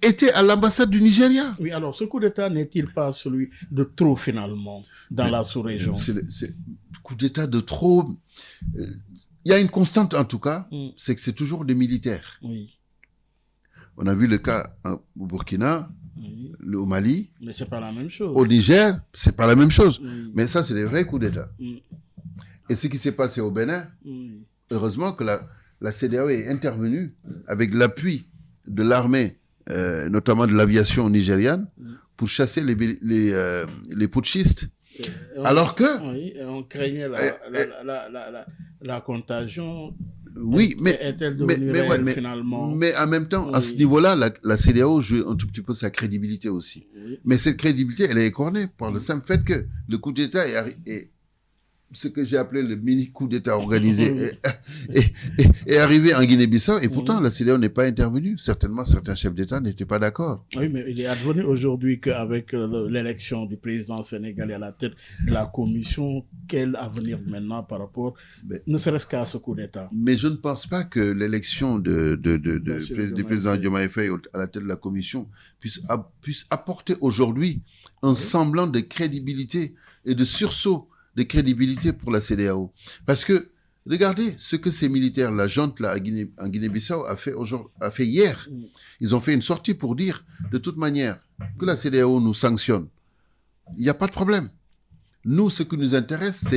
était à l'ambassade du Nigeria. Oui, alors ce coup d'État n'est-il pas celui de trop finalement dans la sous-région? C'est le coup d'État de trop. Il y a une constante en tout cas, c'est que c'est toujours des militaires. Oui. On a vu le cas au Burkina, au Mali. Mais c'est pas la même chose. Au Niger, c'est pas la même chose. Mais ça, c'est des vrais coups d'État. Et ce qui s'est passé au Bénin, heureusement que la CEDEAO est intervenue avec l'appui de l'armée, notamment de l'aviation nigériane, pour chasser les putschistes. Alors que... Oui, on craignait la contagion. Oui, mais finalement. Mais en même temps, à ce niveau-là, la CEDEAO joue un tout petit peu sa crédibilité aussi. Mais cette crédibilité, elle est écornée par le simple fait que le coup d'État est ce que j'ai appelé le mini coup d'État organisé est arrivé en Guinée-Bissau et pourtant la CEDEAO n'est pas intervenue. Certainement, certains chefs d'État n'étaient pas d'accord. Oui, mais il est advenu aujourd'hui qu'avec l'élection du président sénégalais à la tête de la commission, quel avenir maintenant par rapport, ne serait-ce qu'à ce coup d'État? Mais je ne pense pas que l'élection du président Diomaye Faye à la tête de la commission puisse apporter aujourd'hui un semblant de crédibilité et de sursaut de crédibilité pour la CEDEAO. Parce que, regardez ce que ces militaires, la junte là, en Guinée-Bissau a fait hier. Ils ont fait une sortie pour dire, de toute manière, que la CEDEAO nous sanctionne. Il n'y a pas de problème. Nous, ce qui nous intéresse,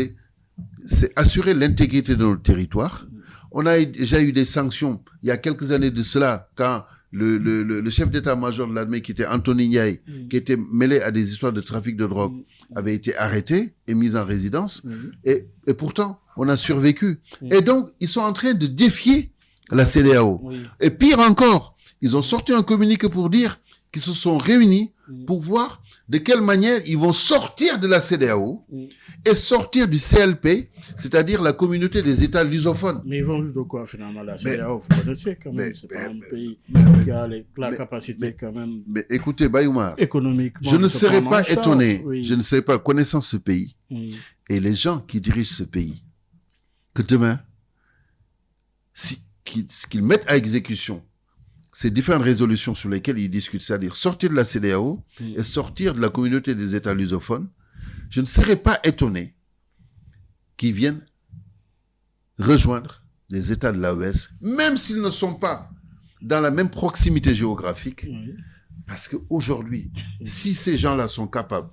c'est assurer l'intégrité de notre territoire. On a déjà eu des sanctions il y a quelques années de cela, quand le chef d'état-major de l'armée, qui était Anthony Ndiaye, qui était mêlé à des histoires de trafic de drogue, avait été arrêté et mis en résidence. Et pourtant, on a survécu. Et donc, ils sont en train de défier la CEDEAO. Et pire encore, ils ont sorti un communiqué pour dire qu'ils se sont réunis pour voir de quelle manière ils vont sortir de la CEDEAO et sortir du CLP, c'est-à-dire la communauté des États lusophones. Mais ils vont vivre de quoi finalement? La CEDEAO, vous connaissez quand même, c'est pas un pays qui a la capacité quand même. Mais écoutez, Bayoumar, économiquement, je ne serais pas étonné, oui. je ne serais pas connaissant ce pays et les gens qui dirigent ce pays, que demain, qu'ils mettent à exécution ces différentes résolutions sur lesquelles ils discutent, c'est-à-dire sortir de la CEDEAO et sortir de la communauté des États lusophones, je ne serais pas étonné qu'ils viennent rejoindre les États de l'AES, même s'ils ne sont pas dans la même proximité géographique, parce qu'aujourd'hui, si ces gens-là sont capables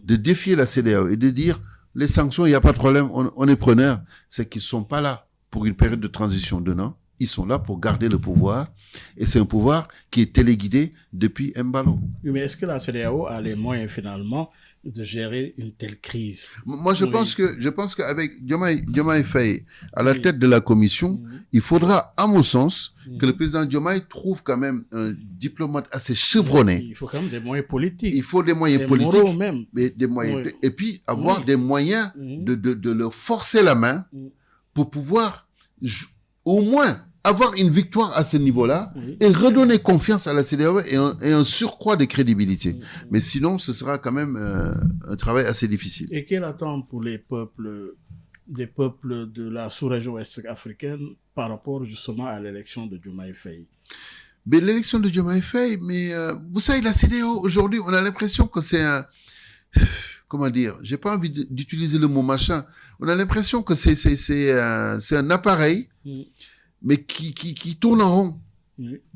de défier la CEDEAO et de dire les sanctions, il n'y a pas de problème, on est preneur, c'est qu'ils ne sont pas là pour une période de transition d'un an. Ils sont là pour garder le pouvoir. Et c'est un pouvoir qui est téléguidé depuis Mbalo. Oui, mais est-ce que la CEDEAO a les moyens finalement de gérer une telle crise? Moi, je pense qu'avec Diomaye Faye à la tête de la commission, il faudra, à mon sens, que le président Diomaye trouve quand même un diplomate assez chevronné. Il faut quand même des moyens politiques. Il faut des moyens politiques. Moraux même. Mais des moyens, et puis avoir des moyens de leur forcer la main pour pouvoir au moins avoir une victoire à ce niveau-là et redonner confiance à la CEDEAO et un surcroît de crédibilité. Mais sinon, ce sera quand même un travail assez difficile. Et quelle attente pour les peuples, des peuples de la sous-région ouest africaine par rapport justement à l'élection de Diomaye Faye? Mais l'élection de Diomaye Faye, vous savez, la CEDEAO, aujourd'hui, on a l'impression que c'est un... Comment dire? J'ai pas envie d'utiliser le mot machin. On a l'impression que c'est un appareil mais qui tourne en rond.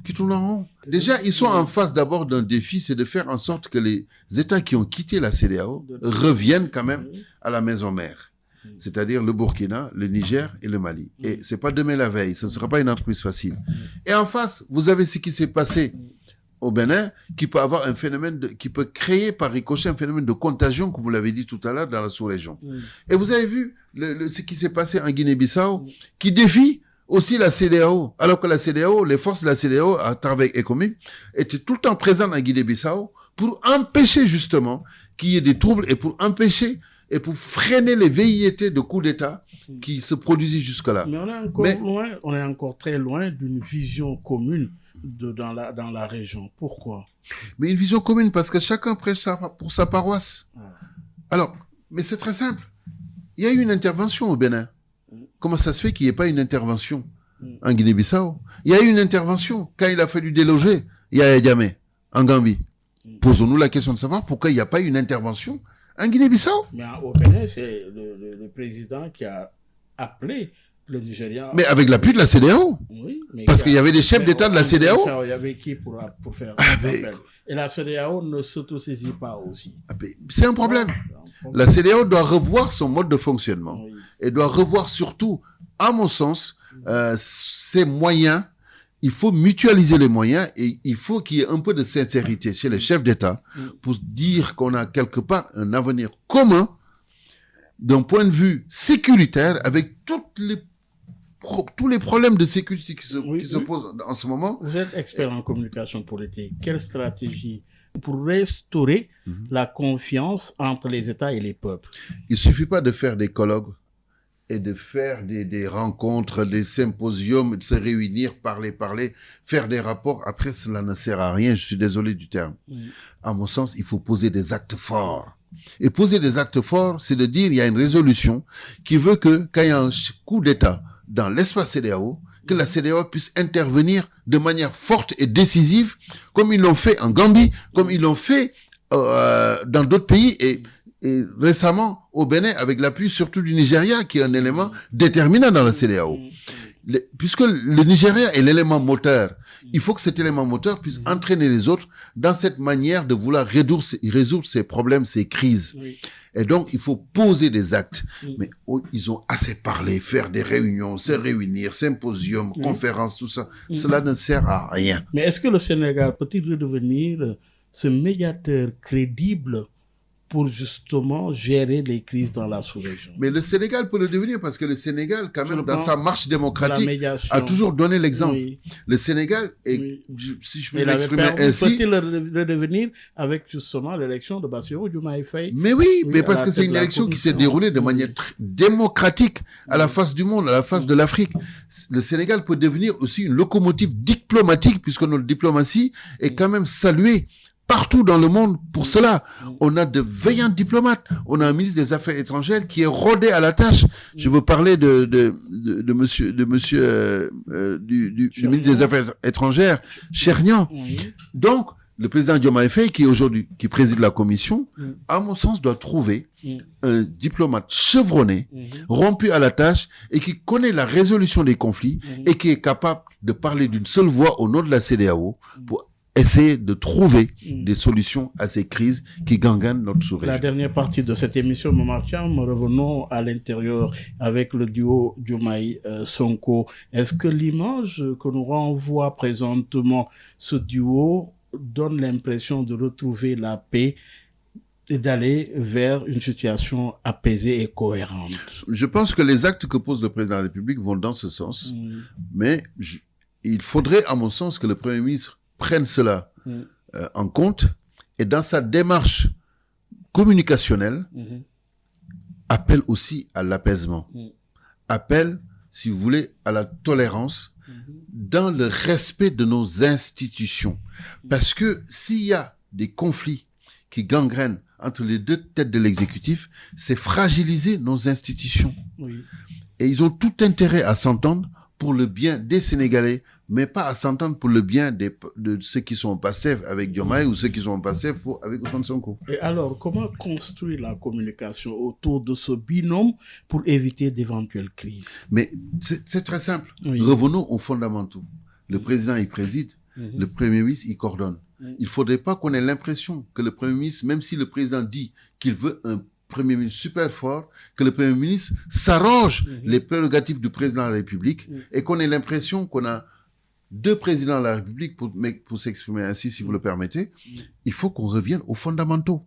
Qui tourne en rond. Déjà, ils sont en face d'abord d'un défi, c'est de faire en sorte que les États qui ont quitté la CEDEAO reviennent quand même à la maison mère. C'est-à-dire le Burkina, le Niger et le Mali. Et c'est pas demain la veille, ce ne sera pas une entreprise facile. Et en face, vous avez ce qui s'est passé au Bénin, qui peut avoir un phénomène qui peut créer par ricochet un phénomène de contagion, comme vous l'avez dit tout à l'heure, dans la sous-région. Et vous avez vu ce qui s'est passé en Guinée-Bissau, qui défie aussi la CEDEAO, alors que la CEDEAO, les forces de la CEDEAO, à travers ECOMI, étaient tout le temps présentes en Guinée-Bissau pour empêcher justement qu'il y ait des troubles et pour empêcher et pour freiner les velléités de coup d'État qui se produisaient jusque-là. Mais on est encore très loin d'une vision commune dans la région. Pourquoi? Mais une vision commune, parce que chacun prêche pour sa paroisse. Alors, mais c'est très simple. Il y a eu une intervention au Bénin. Comment ça se fait qu'il n'y ait pas une intervention en Guinée-Bissau? Il y a eu une intervention quand il a fallu déloger Yaya Jammeh en Gambie. Posons-nous la question de savoir pourquoi il n'y a pas eu une intervention en Guinée-Bissau. Mais au Bénin, c'est le président qui a appelé le Nigeria. Mais avec l'appui de la CEDEAO. Oui, mais parce qu'il y avait des chefs d'État de la CEDEAO. Il y avait qui pour faire et la CEDEAO ne s'autosaisit pas aussi. C'est un problème. La CEDEAO doit revoir son mode de fonctionnement et doit revoir surtout, à mon sens, ses moyens. Il faut mutualiser les moyens et il faut qu'il y ait un peu de sincérité chez les chefs d'État pour dire qu'on a quelque part un avenir commun d'un point de vue sécuritaire avec tous les problèmes de sécurité qui se posent en ce moment. Vous êtes expert en communication politique. Quelle stratégie pour restaurer la confiance entre les États et les peuples? Il suffit pas de faire des colloques et de faire des rencontres, des symposiums, de se réunir, parler, faire des rapports. Après, cela ne sert à rien. Je suis désolé du terme. À mon sens, il faut poser des actes forts. Et poser des actes forts, c'est de dire il y a une résolution qui veut que quand il y a un coup d'État dans l'espace CEDEAO, que la CEDEAO puisse intervenir de manière forte et décisive, comme ils l'ont fait en Gambie, comme ils l'ont fait dans d'autres pays et récemment au Bénin avec l'appui surtout du Nigeria qui est un élément déterminant dans la CEDEAO. Puisque le Nigeria est l'élément moteur, il faut que cet élément moteur puisse entraîner les autres dans cette manière de vouloir résoudre ces problèmes, ces crises. Et donc, il faut poser des actes. Mais ils ont assez parlé, faire des réunions, se réunir, symposiums, conférences, tout ça. Cela ne sert à rien. Mais est-ce que le Sénégal peut-il redevenir ce médiateur crédible pour justement gérer les crises dans la sous-région? Mais le Sénégal peut le devenir parce que le Sénégal, quand même, dans sa marche démocratique, a toujours donné l'exemple. Le Sénégal, si je peux m'exprimer ainsi... Peut-il le devenir avec justement l'élection de Bassirou Diomaye Faye? Mais mais parce que c'est une élection qui s'est déroulée de manière démocratique à la face du monde, à la face de l'Afrique. Le Sénégal peut devenir aussi une locomotive diplomatique puisque notre diplomatie est quand même saluée partout dans le monde pour cela. On a de vaillants diplomates. On a un ministre des Affaires étrangères qui est rodé à la tâche. Je veux parler du ministre des Affaires étrangères, Chernian. Donc, le président Diomaye Faye, qui préside la commission, à mon sens, doit trouver un diplomate chevronné, rompu à la tâche et qui connaît la résolution des conflits et qui est capable de parler d'une seule voix au nom de la CEDEAO pour essayer de trouver des solutions à ces crises qui gangrènent notre sous-région. La dernière partie de cette émission, Momar Thiam, revenons à l'intérieur avec le duo Diomaye-Sonko. Est-ce que l'image que nous renvoie présentement ce duo donne l'impression de retrouver la paix et d'aller vers une situation apaisée et cohérente? Je pense que les actes que pose le président de la République vont dans ce sens, mais il faudrait, à mon sens, que le Premier ministre prenne cela en compte et dans sa démarche communicationnelle, appelle aussi à l'apaisement, appelle, si vous voulez, à la tolérance dans le respect de nos institutions. Parce que s'il y a des conflits qui gangrènent entre les deux têtes de l'exécutif, c'est fragiliser nos institutions. Oui. Et ils ont tout intérêt à s'entendre pour le bien des Sénégalais, mais pas à s'entendre pour le bien de ceux qui sont au PASTEF avec Diomaye ou ceux qui sont au PASTEF avec Ousmane Sonko. Et alors, comment construire la communication autour de ce binôme pour éviter d'éventuelles crises? Mais c'est très simple. Oui. Revenons aux fondamentaux. Le président, il préside. Le Premier ministre, il coordonne. Il faudrait pas qu'on ait l'impression que le Premier ministre, même si le président dit qu'il veut un Premier ministre super fort, que le Premier ministre s'arroge les prérogatives du président de la République et qu'on ait l'impression qu'on a deux présidents de la République pour s'exprimer ainsi, si vous le permettez. Il faut qu'on revienne aux fondamentaux.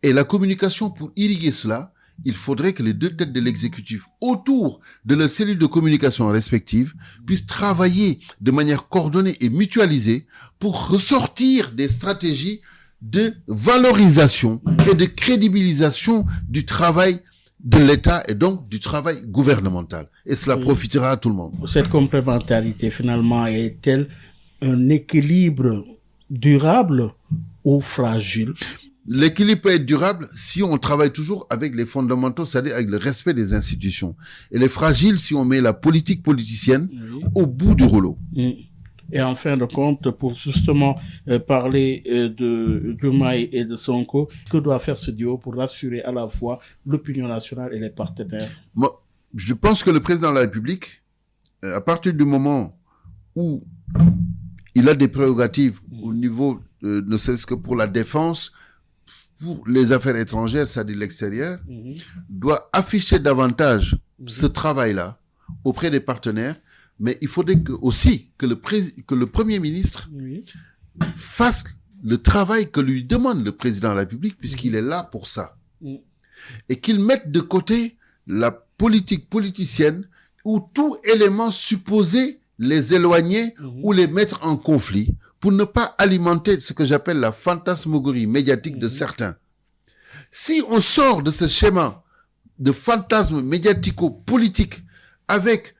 Et la communication, pour irriguer cela, il faudrait que les deux têtes de l'exécutif, autour de leurs cellules de communication respectives, puissent travailler de manière coordonnée et mutualisée pour ressortir des stratégies de valorisation et de crédibilisation du travail de l'État et donc du travail gouvernemental. Et cela profitera à tout le monde. Cette complémentarité, finalement, est-elle un équilibre durable ou fragile? L'équilibre peut être durable si on travaille toujours avec les fondamentaux, c'est-à-dire avec le respect des institutions. Elle est fragile si on met la politique politicienne au bout du rouleau. Et en fin de compte, pour justement parler de Diomaye et de Sonko, que doit faire ce duo pour rassurer à la fois l'opinion nationale et les partenaires? Moi, je pense que le président de la République, à partir du moment où il a des prérogatives au niveau, ne serait-ce que pour la défense, pour les affaires étrangères, c'est-à-dire l'extérieur, doit afficher davantage ce travail-là auprès des partenaires. Mais il faudrait aussi que le Premier ministre fasse le travail que lui demande le président de la République, puisqu'il est là pour ça. Et qu'il mette de côté la politique politicienne où tout élément supposé les éloigner ou les mettre en conflit pour ne pas alimenter ce que j'appelle la fantasmagorie médiatique de certains. Si on sort de ce schéma de fantasme médiatico-politique avec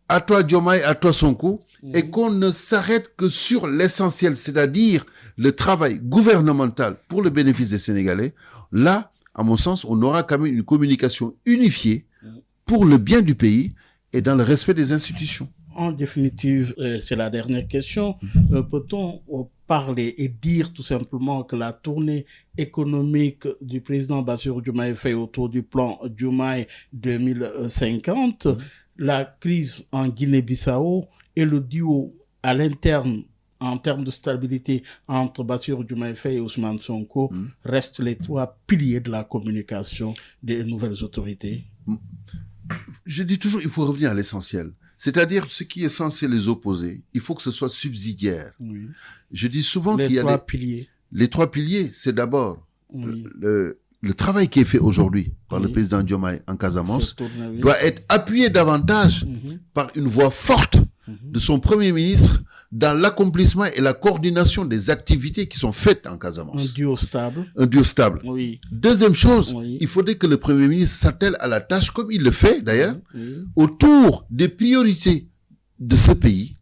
à toi Diomaye, à toi Sonko, et qu'on ne s'arrête que sur l'essentiel, c'est-à-dire le travail gouvernemental pour le bénéfice des Sénégalais, là, à mon sens, on aura quand même une communication unifiée pour le bien du pays et dans le respect des institutions. En définitive, c'est la dernière question. Peut-on parler et dire tout simplement que la tournée économique du président Bassirou Diomaye Faye autour du plan Diomaye 2050, la crise en Guinée-Bissau et le duo à l'interne en termes de stabilité entre Bassirou Diomaye Faye et Ousmane Sonko restent les trois piliers de la communication des nouvelles autorités? Je dis toujours, il faut revenir à l'essentiel. C'est-à-dire, ce qui est censé les opposer, il faut que ce soit subsidiaire. Je dis souvent qu'il y a les trois piliers, c'est d'abord le travail qui est fait aujourd'hui par le président Diomaye en Casamance doit être appuyé davantage par une voix forte de son Premier ministre dans l'accomplissement et la coordination des activités qui sont faites en Casamance. Un duo stable. Un duo stable. Oui. Deuxième chose, il faudrait que le Premier ministre s'attelle à la tâche, comme il le fait d'ailleurs, autour des priorités de ce pays,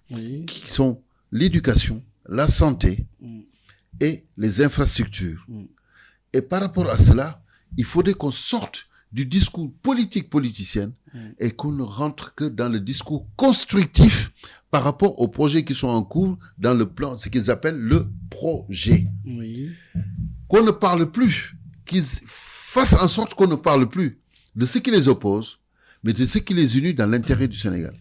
qui sont l'éducation, la santé et les infrastructures. Et par rapport à cela, il faudrait qu'on sorte du discours politique-politicien et qu'on ne rentre que dans le discours constructif par rapport aux projets qui sont en cours dans le plan, ce qu'ils appellent le projet. Qu'on ne parle plus, qu'ils fassent en sorte qu'on ne parle plus de ce qui les oppose, mais de ce qui les unit dans l'intérêt du Sénégal.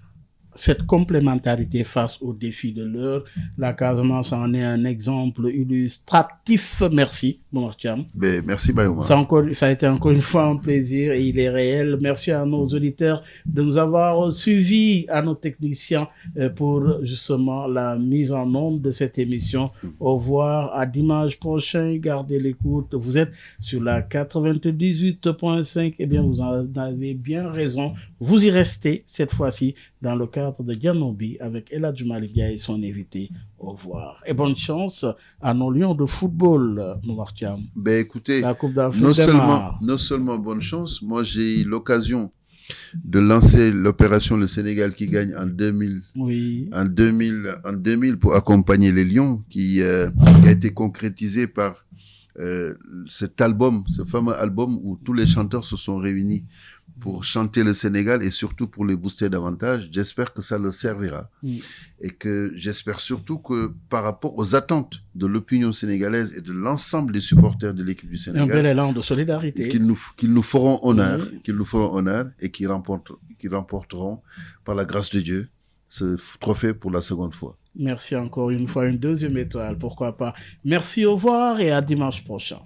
cette complémentarité face aux défis de l'heure. La Casamance en est un exemple illustratif. Merci, Momar Thiam. Ben, merci, Bayouma. Ça a été encore une fois un plaisir et il est réel. Merci à nos auditeurs de nous avoir suivis, à nos techniciens pour justement la mise en onde de cette émission. Au revoir, à dimanche prochain. Gardez l'écoute. Vous êtes sur la 98.5. Eh bien, vous en avez bien raison. Vous y restez cette fois-ci dans le cadre de Dianobi avec Eladj Malick Ndiaye et son invité. Au revoir. Et bonne chance à nos lions de football, Momar Thiam. Ben écoutez, la Coupe d'Afrique non seulement bonne chance, moi j'ai eu l'occasion de lancer l'opération Le Sénégal qui gagne en 2000, oui. en 2000 pour accompagner les Lions, qui a été concrétisé par cet album, ce fameux album où tous les chanteurs se sont réunis pour chanter le Sénégal et surtout pour les booster davantage. J'espère que ça leur servira. Et que j'espère surtout que par rapport aux attentes de l'opinion sénégalaise et de l'ensemble des supporters de l'équipe du Sénégal, un bel élan de solidarité, qu'ils nous feront honneur, et qu'ils remporteront par la grâce de Dieu ce trophée pour la seconde fois. Merci encore une fois, une deuxième étoile, pourquoi pas. Merci, au revoir et à dimanche prochain.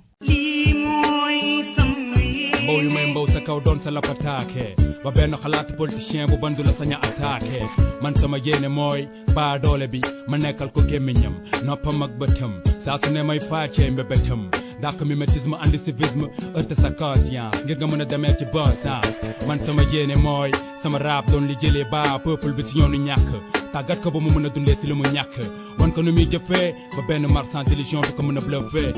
mbow yu may mbow sa kaw doon sa lapataake ba benn xalaat politicien bu bandu la saña attaqué man sama yéene mooy baa doole bi ma nekkal ko gémmiñam noppam ak bëtam saa su ne may faacee mbébétam dàq mimétisme andi civisme heurte sa conscience ngir nga mën a demee ci bon sens man sama yéene mooy sama rap doon li jëlee baa peuple bi si yoonu ñàkk tàggat ko ba mu mën a dundee si li mu ñàkk wan ko nu muy jëfee ba benn marchand d'illusion du ko mën a bluffé